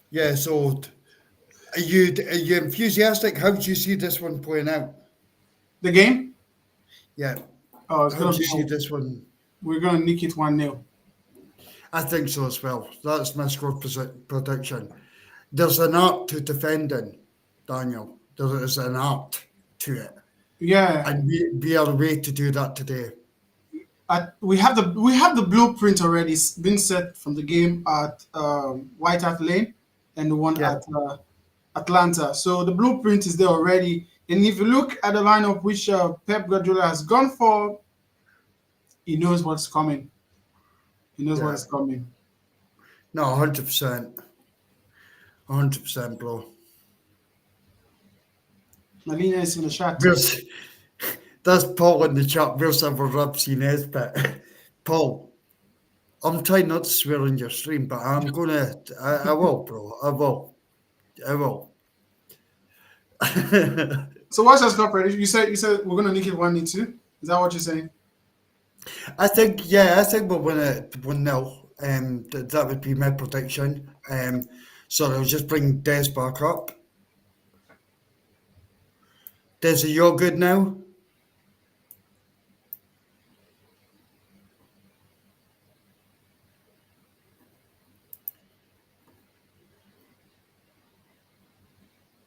Yeah. So, are you enthusiastic? How do you see this one playing out? The game? Yeah. Oh, it's How do gonna you be. see this one? We're gonna nick it 1-0. I think so as well. That's my score prediction. There's an art to defending, Daniel. There is an art to it, Yeah, and we are way to do that today. we have the blueprint already been set from the game at White Hart Lane and the one Yeah. at Atlanta. So the blueprint is there already. And if you look at the lineup which Pep Guardiola has gone for, he knows what's coming. He knows what Yeah. is coming. No, 100%. 100%, bro. Malina is in the chat. Where's That's Paul in the chat. Where's our Rubsy Nesbit? Paul, I'm trying not to swear on your stream, but I'm gonna. I will, bro. I will. I will. So what's your score prediction? You said we're gonna nick it 1-2. Is that what you're saying? I think we'll win it 1-0. That would be my prediction. So I'll just bring Des back up. Des, are you good now?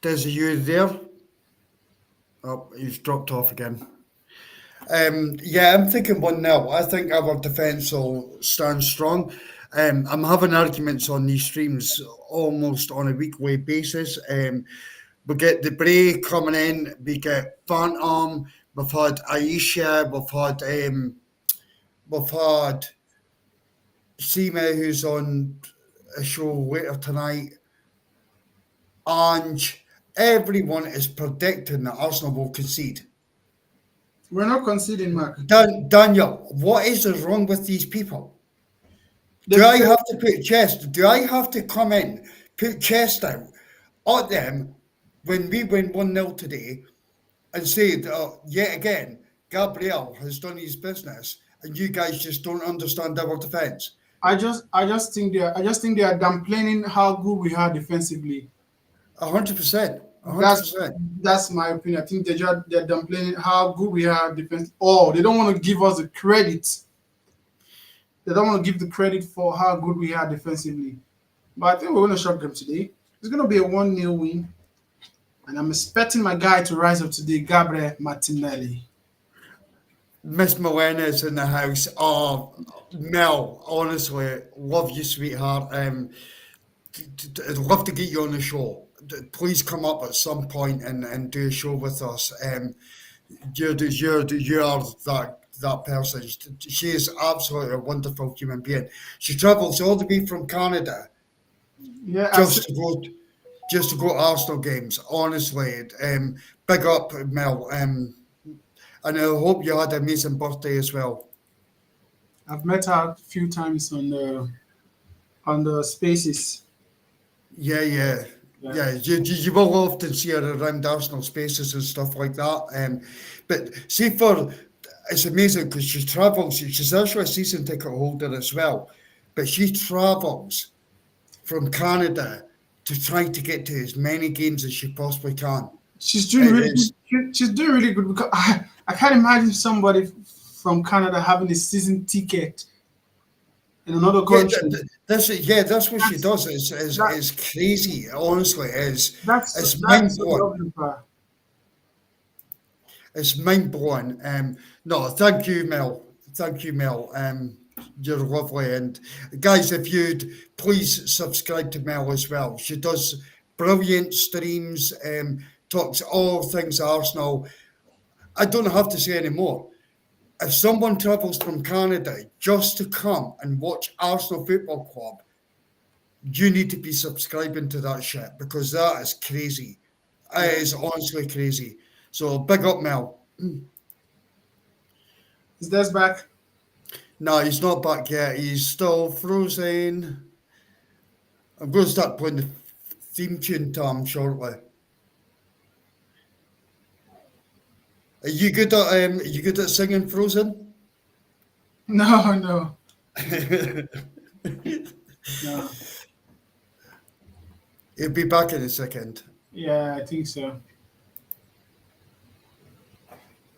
Des, are you there? Oh, he's dropped off again. Yeah, I'm thinking 1-0. I think our defence will stand strong. I'm having arguments on these streams almost on a weekly basis. We get the Bray coming in, we get Phantom, we've had Aisha, we've had Seema, who's on a show later tonight. Ange, everyone is predicting that Arsenal will concede. We're not conceding, Mark. Daniel, what is wrong with these people? Do I have to put chest? Do I have to come in, put chest out at them when we win 1-0 today and say that yet again, Gabriel has done his business and you guys just don't understand our defence? I just think they are downplaying how good we are defensively. 100%. That's my opinion. I think they're downplaying how good we are defense. Oh, they don't want to give us the credit. They don't want to give the credit for how good we are defensively. But I think we're going to shock them today. It's going to be a 1-0 win. And I'm expecting my guy to rise up today, Gabriel Martinelli. Miss Molena's in the house. Oh, Mel, honestly, love you, sweetheart. I'd love to get you on the show. Please come up at some point and do a show with us. You are that person. She is absolutely a wonderful human being. She travels all the way from Canada just to go to Arsenal games. Honestly, big up, Mel. And I hope you had an amazing birthday as well. I've met her a few times on the spaces. Yeah. You will often see her around Arsenal spaces and stuff like that. But see, it's amazing because she travels. She's actually a season ticket holder as well, but she travels from Canada to try to get to as many games as she possibly can. She's doing It really is. good. She's doing really good because I can't imagine somebody from Canada having a season ticket in another Yeah, country. that's what she That's does. that Is crazy. Honestly, it's mind that's so blowing. lovely for her. It's mind blowing. No, thank you, Mel. Thank you, Mel. You're lovely. And guys, if you'd please subscribe to Mel as well. She does brilliant streams. Talks all things Arsenal. I don't have to say any more. If someone travels from Canada just to come and watch Arsenal Football Club, you need to be subscribing to that shit because that is crazy. Yeah. It is honestly crazy. So big up, Mel. Is Des back? No, he's not back yet. He's still frozen. I'm going to start playing the theme tune to him shortly. Are you good at singing Frozen? No, no, no. He'll be back in a second. Yeah, I think so.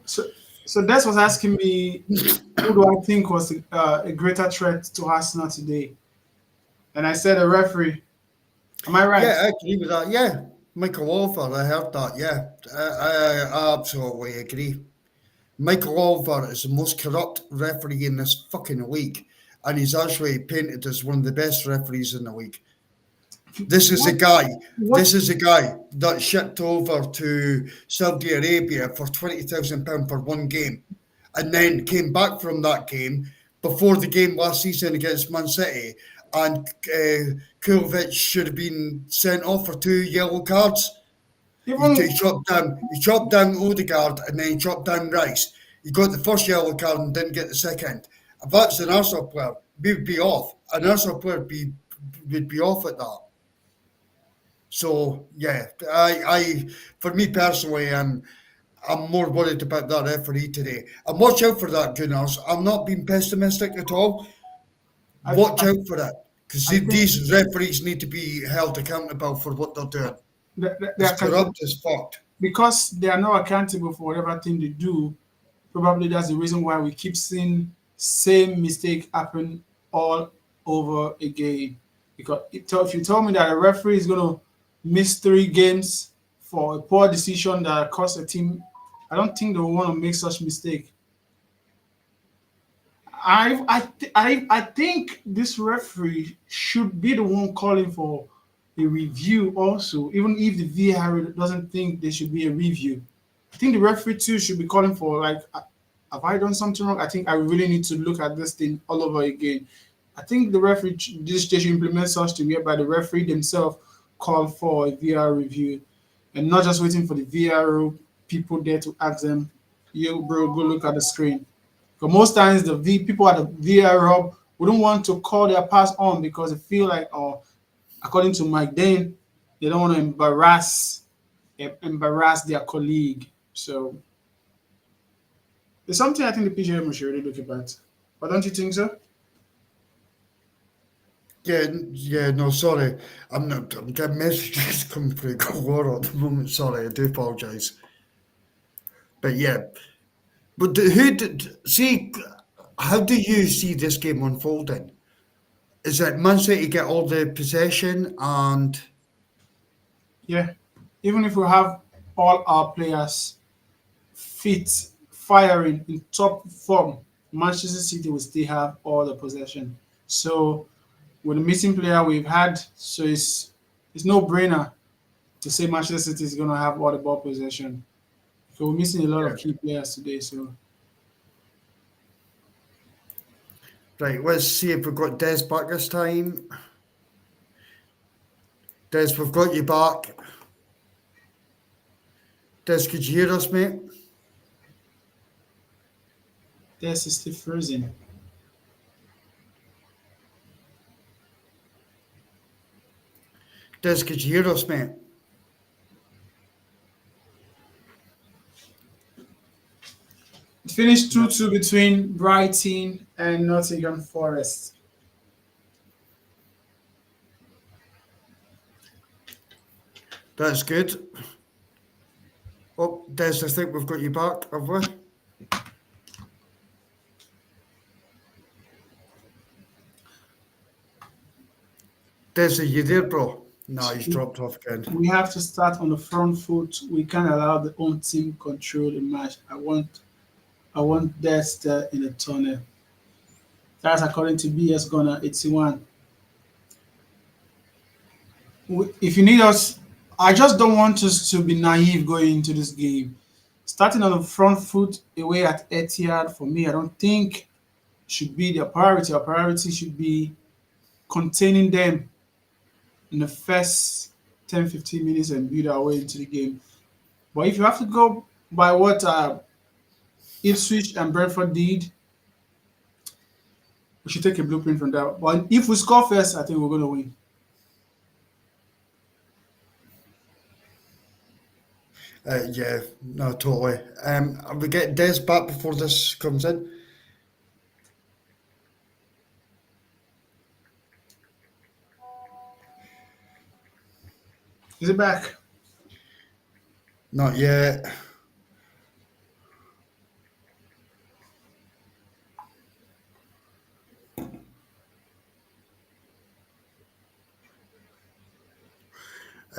So, so Des was asking me, who do I think was a greater threat to Arsenal today? And I said a referee. Am I right? Yeah, I agree with that. Yeah, Michael Oliver, I heard that. Yeah, I absolutely agree. Michael Oliver is the most corrupt referee in this fucking league, and he's actually painted as one of the best referees in the league. This is a What? guy. What? This is a guy that shipped over to Saudi Arabia for £20,000 for one game, and then came back from that game before the game last season against Man City, and Kulovic should have been sent off for two yellow cards. Even He chopped down Odegaard, and then he chopped down Rice. He got the first yellow card and didn't get the second. If that's an Arsenal player, we would be off. An Arsenal player would be off at that. So yeah, for me personally, I'm more worried about that referee today. And watch out for that, Gunners. I'm not being pessimistic at all. I, Watch I, out for it because I think these referees need to be held accountable for what they're doing. they It's are corrupt as fuck. because they are not accountable for whatever thing they do. Probably that's the reason why we keep seeing same mistake happen all over again. Because if you tell me that a referee is going to miss 3 games for a poor decision that cost a team, I don't think they will want to make such mistake. I think this referee should be the one calling for a review also, even if the VAR doesn't think there should be a review. I think the referee too should be calling for like, have I done something wrong? I think I really need to look at this thing all over again. I think the referee this should implement such to whereby the referee themselves call for a VAR review and not just waiting for the VAR people there to ask them, "You bro, go look at the screen." But most times people at the VAR hub wouldn't want to call their pass on because they feel like, oh, according to Mike Dane, they don't want to embarrass their colleague. So it's something I think the PGM should really look at. But don't you think so? Yeah, no, sorry. I'm getting messages coming through Galore at the moment. Sorry, I do apologise. But yeah, but who did see? How do you see this game unfolding? Is it Man City get all the possession and Yeah. Even if we have all our players fit, firing in top form, Manchester City will still have all the possession. So with the missing player we've had, so it's no brainer to say Manchester City is going to have all the ball possession. So we're missing a lot yeah, of key players today. So right? Let's see if we've got Des back this time. Des, we've got you back. Des, could you hear us, mate? this is still frozen. Des, could you hear us, mate? It finished No. 2-2 between Brighton and Nottingham Forest. That's good. Oh, Des, I think we've got you back, have we? Des, are you there, bro? No, he's dropped off again. We have to start on the front foot. We can't allow the home team control the match. I want Dexter in the tunnel. That's according to BS Gunner 81. If you need us, I just don't want us to be naive going into this game. Starting on the front foot away at Etihad, for me, I don't think should be their priority. Our priority should be containing them in the first 10, 15 minutes and build our way into the game. But if you have to go by what Ipswich and Brentford did, we should take a blueprint from that. But if we score first, I think we're going to win. Yeah, no, totally. We get Des back before this comes in. Is it back? Not yet.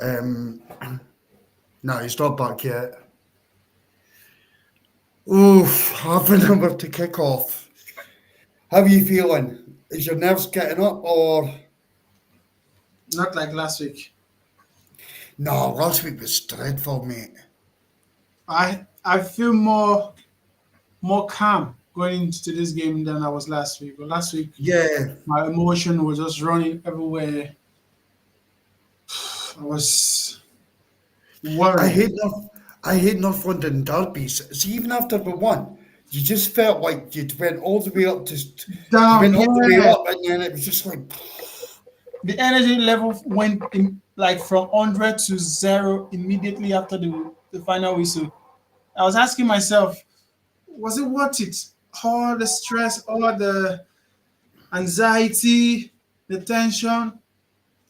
Um, no, he's not back yet. Oof, half an hour to kick off. How are you feeling? Is your nerves getting up or Not like last week. no? Last week was dreadful, mate. I feel more calm going into this game than I was last week. But last week, Yeah, my emotion was just running everywhere. I was I worried. hate North. I hate North London derbies. So even after the one, you just felt like you'd went all the way up to. You Down, went all the way yeah. up, and then it was just like, The energy level went in, like from 100 to 0 immediately after the final whistle. I was asking myself, was it worth it? All the stress, all the anxiety, the tension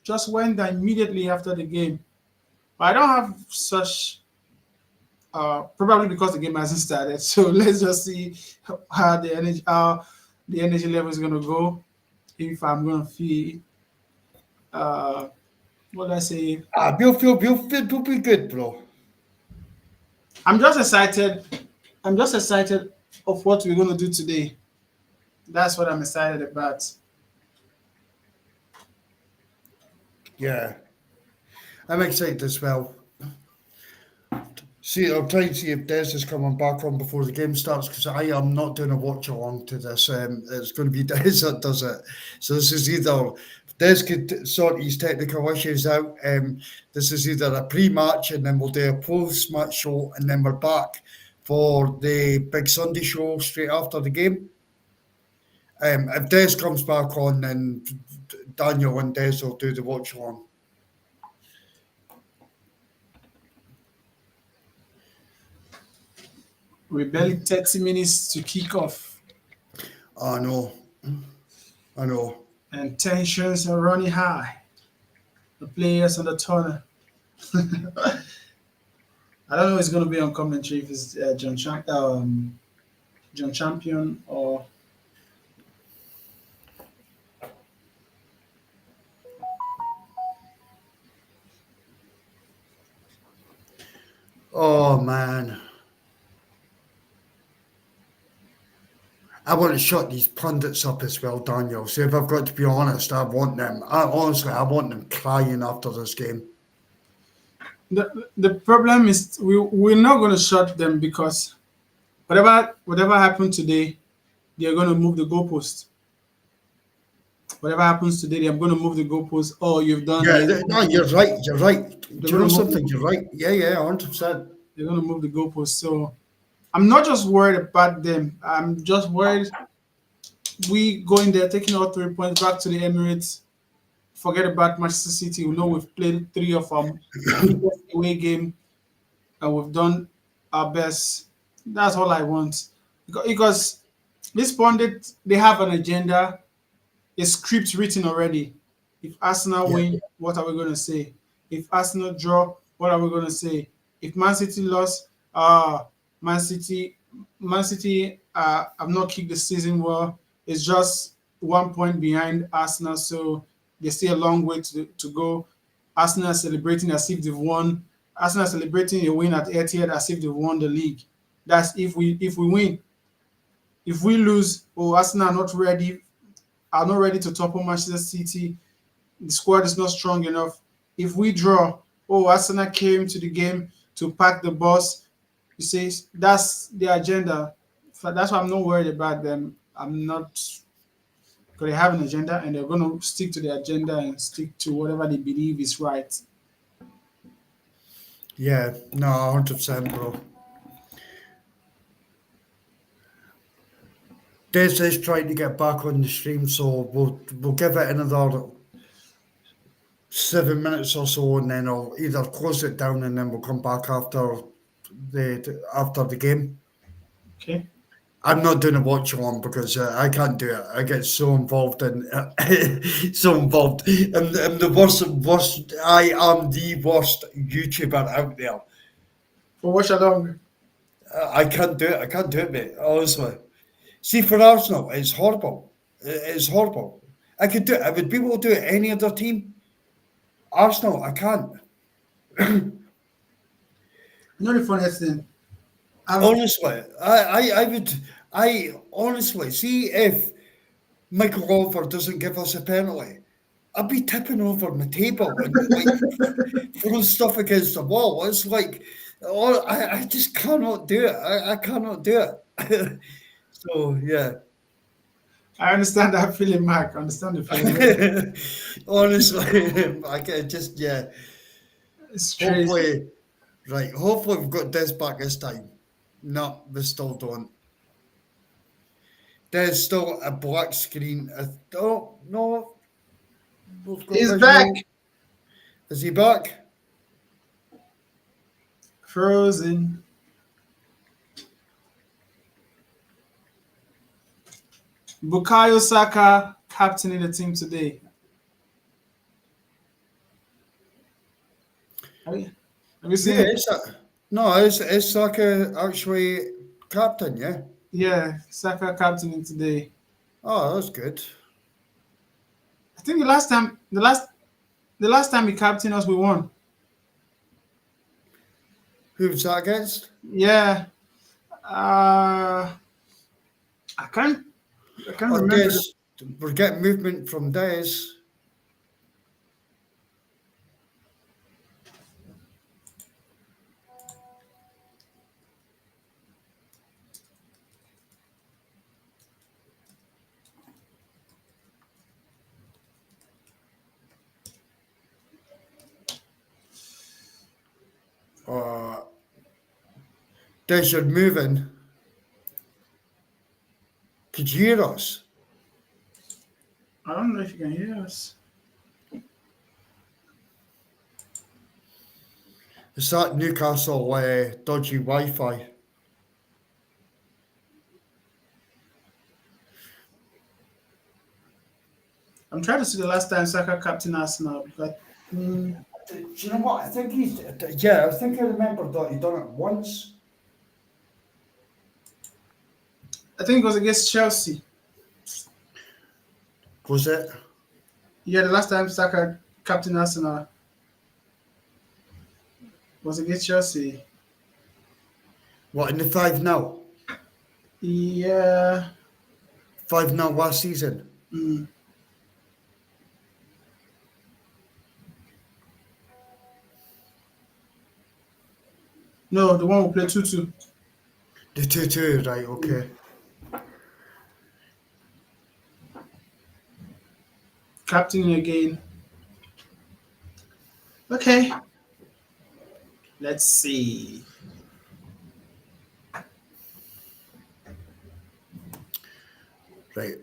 just went down immediately after the game. But I don't have such, probably because the game hasn't started. So let's just see how the energy level is going to go. If I'm going to feel, uh, what do I say? we'll be good, bro. I'm just excited. I'm just excited of what we're going to do today. That's what I'm excited about. Yeah, I'm excited as well. See, I'll try and see if Des is coming back on before the game starts because I am not doing a watch along to this. It's going to be Des that does it. So this is either if Des could sort his technical issues out. This is either a pre-match and then we'll do a post-match show and then we're back for the big Sunday show straight after the game. If Des comes back on, then Daniel and Des will do the watch along. We're barely 30 minutes to kick off, I know, I know. and tensions are running high. The players on the tunnel. I don't know who's going to be on commentary, if it's John Champion or Oh man. I want to shut these pundits up as well, Daniel. So if I've got to be honest, I want them. I want them crying after this game. the problem is we're not going to shut them because whatever happened today, they're going to move the goalpost. Whatever happens today, they're going to move the goalpost. Oh, you've done Yeah, this. no, you're right. You're right. Do They're you going know to something? move. You're right. Yeah, 100%. They're going to move the goalpost. So I'm not just worried about them. I'm just worried we go in there taking all 3 points back to the Emirates. Forget about Manchester City. We know we've played three of our biggest away game and we've done our best. That's all I want. Because this pundit, they have an agenda, a script written already. If Arsenal Yeah, win, what are we going to say? If Arsenal draw, what are we going to say? If Man City lost, Man City, Man City have not kicked the season well. It's just 1 point behind Arsenal, so there's still a long way to go. Arsenal are celebrating as if they've won. Arsenal are celebrating a win at Etihad as if they've won the league. That's if we win. If we lose, oh, Arsenal are not ready to topple Manchester City. The squad is not strong enough. If we draw, oh, Arsenal came to the game to pack the bus. You see, that's the agenda. So that's why I'm not worried about them. I'm not, because they have an agenda and they're going to stick to the agenda and stick to whatever they believe is right. Yeah, no, 100%, bro. Des is trying to get back on the stream, so we'll give it another 7 minutes or so, and then I'll either close it down, and then we'll come back after the game. Okay. I'm not doing a watch along because I can't do it. I get so involved in so involved. I'm the worst. I am the worst YouTuber out there. For watch along. I can't do it. I can't do it, mate. Honestly. See, for Arsenal, it's horrible. It's horrible. I could do it. I would be able to do it any other team. Arsenal, I can't. You know the funniest thing? Honestly, I honestly see if Michael Oliver doesn't give us a penalty, I'd be tipping over my table and like throwing stuff against the wall. It's like, oh, I just cannot do it. I cannot do it. So yeah. I understand that feeling, Mark. I understand the feeling. Honestly, I can just It's crazy. hopefully right. Hopefully we've got Des back this time. No, we still don't. There's still a black screen. Oh no, we've got He's back. visual. Is he back? Frozen. Bukayo Saka captaining the team today. Have you seen Yeah, it? is Saka actually captain? Yeah. Yeah, Saka captaining today. Oh, that's good. I think the last time he captained us, we won. Who was that against? Yeah. I can't Oh, remember. Des. We're getting movement from Des. Des, you're moving. Could you hear us? I don't know if you can hear us. Is that Newcastle dodgy Wi-Fi? I'm trying to see the last time Saka captained Arsenal because Do you know what? I think he's. Yeah, I think I remember that he done it once. I think it was against Chelsea. Was it? Yeah, the last time Saka captained Arsenal was against Chelsea. What, in the 5-0? Yeah. 5-0 last season? Mm. No, the one we played 2-2. The 2-2, right, okay. Captaining again. Okay. Let's see. Right.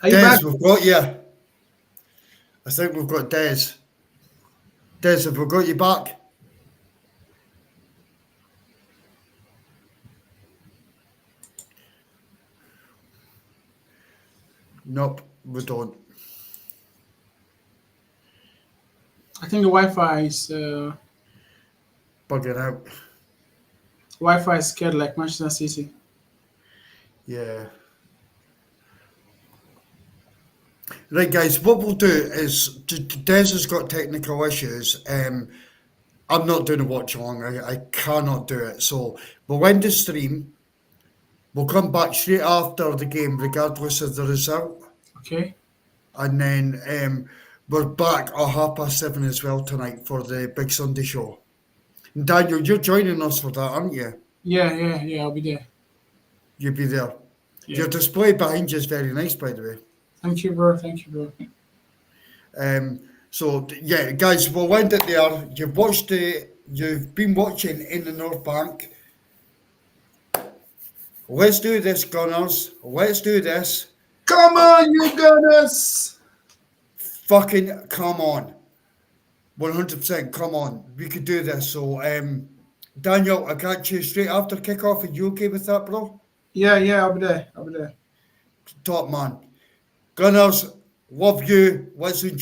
Are you Des, back? we've got you. I think we've got Des. Des, have we got you back? Nope, we don't. I think the Wi-Fi is. bugging out. Wi-Fi is scared like Manchester City. Yeah. Right, guys, what we'll do is Des has got technical issues. I'm not doing a watch along. I cannot do it. So we'll end the stream. We'll come back straight after the game, regardless of the result. Okay. And then we're back at 7:30 as well tonight for the Big Sunday show. And Daniel, you're joining us for that, aren't you? Yeah. I'll be there. You'll be there. Yeah. Your display behind you is very nice, by the way. Thank you, bro. Thank you, bro. So yeah, guys, we'll end it there. You've been watching in the North Bank. Let's do this, Gunners. Let's do this. Come on, you Gunners! Fucking come on. 100% come on. We could do this. So Daniel, I got you straight after kickoff. Are you okay with that, bro? Yeah, I'll be there. Top man. Gunners, love you. Let's enjoy.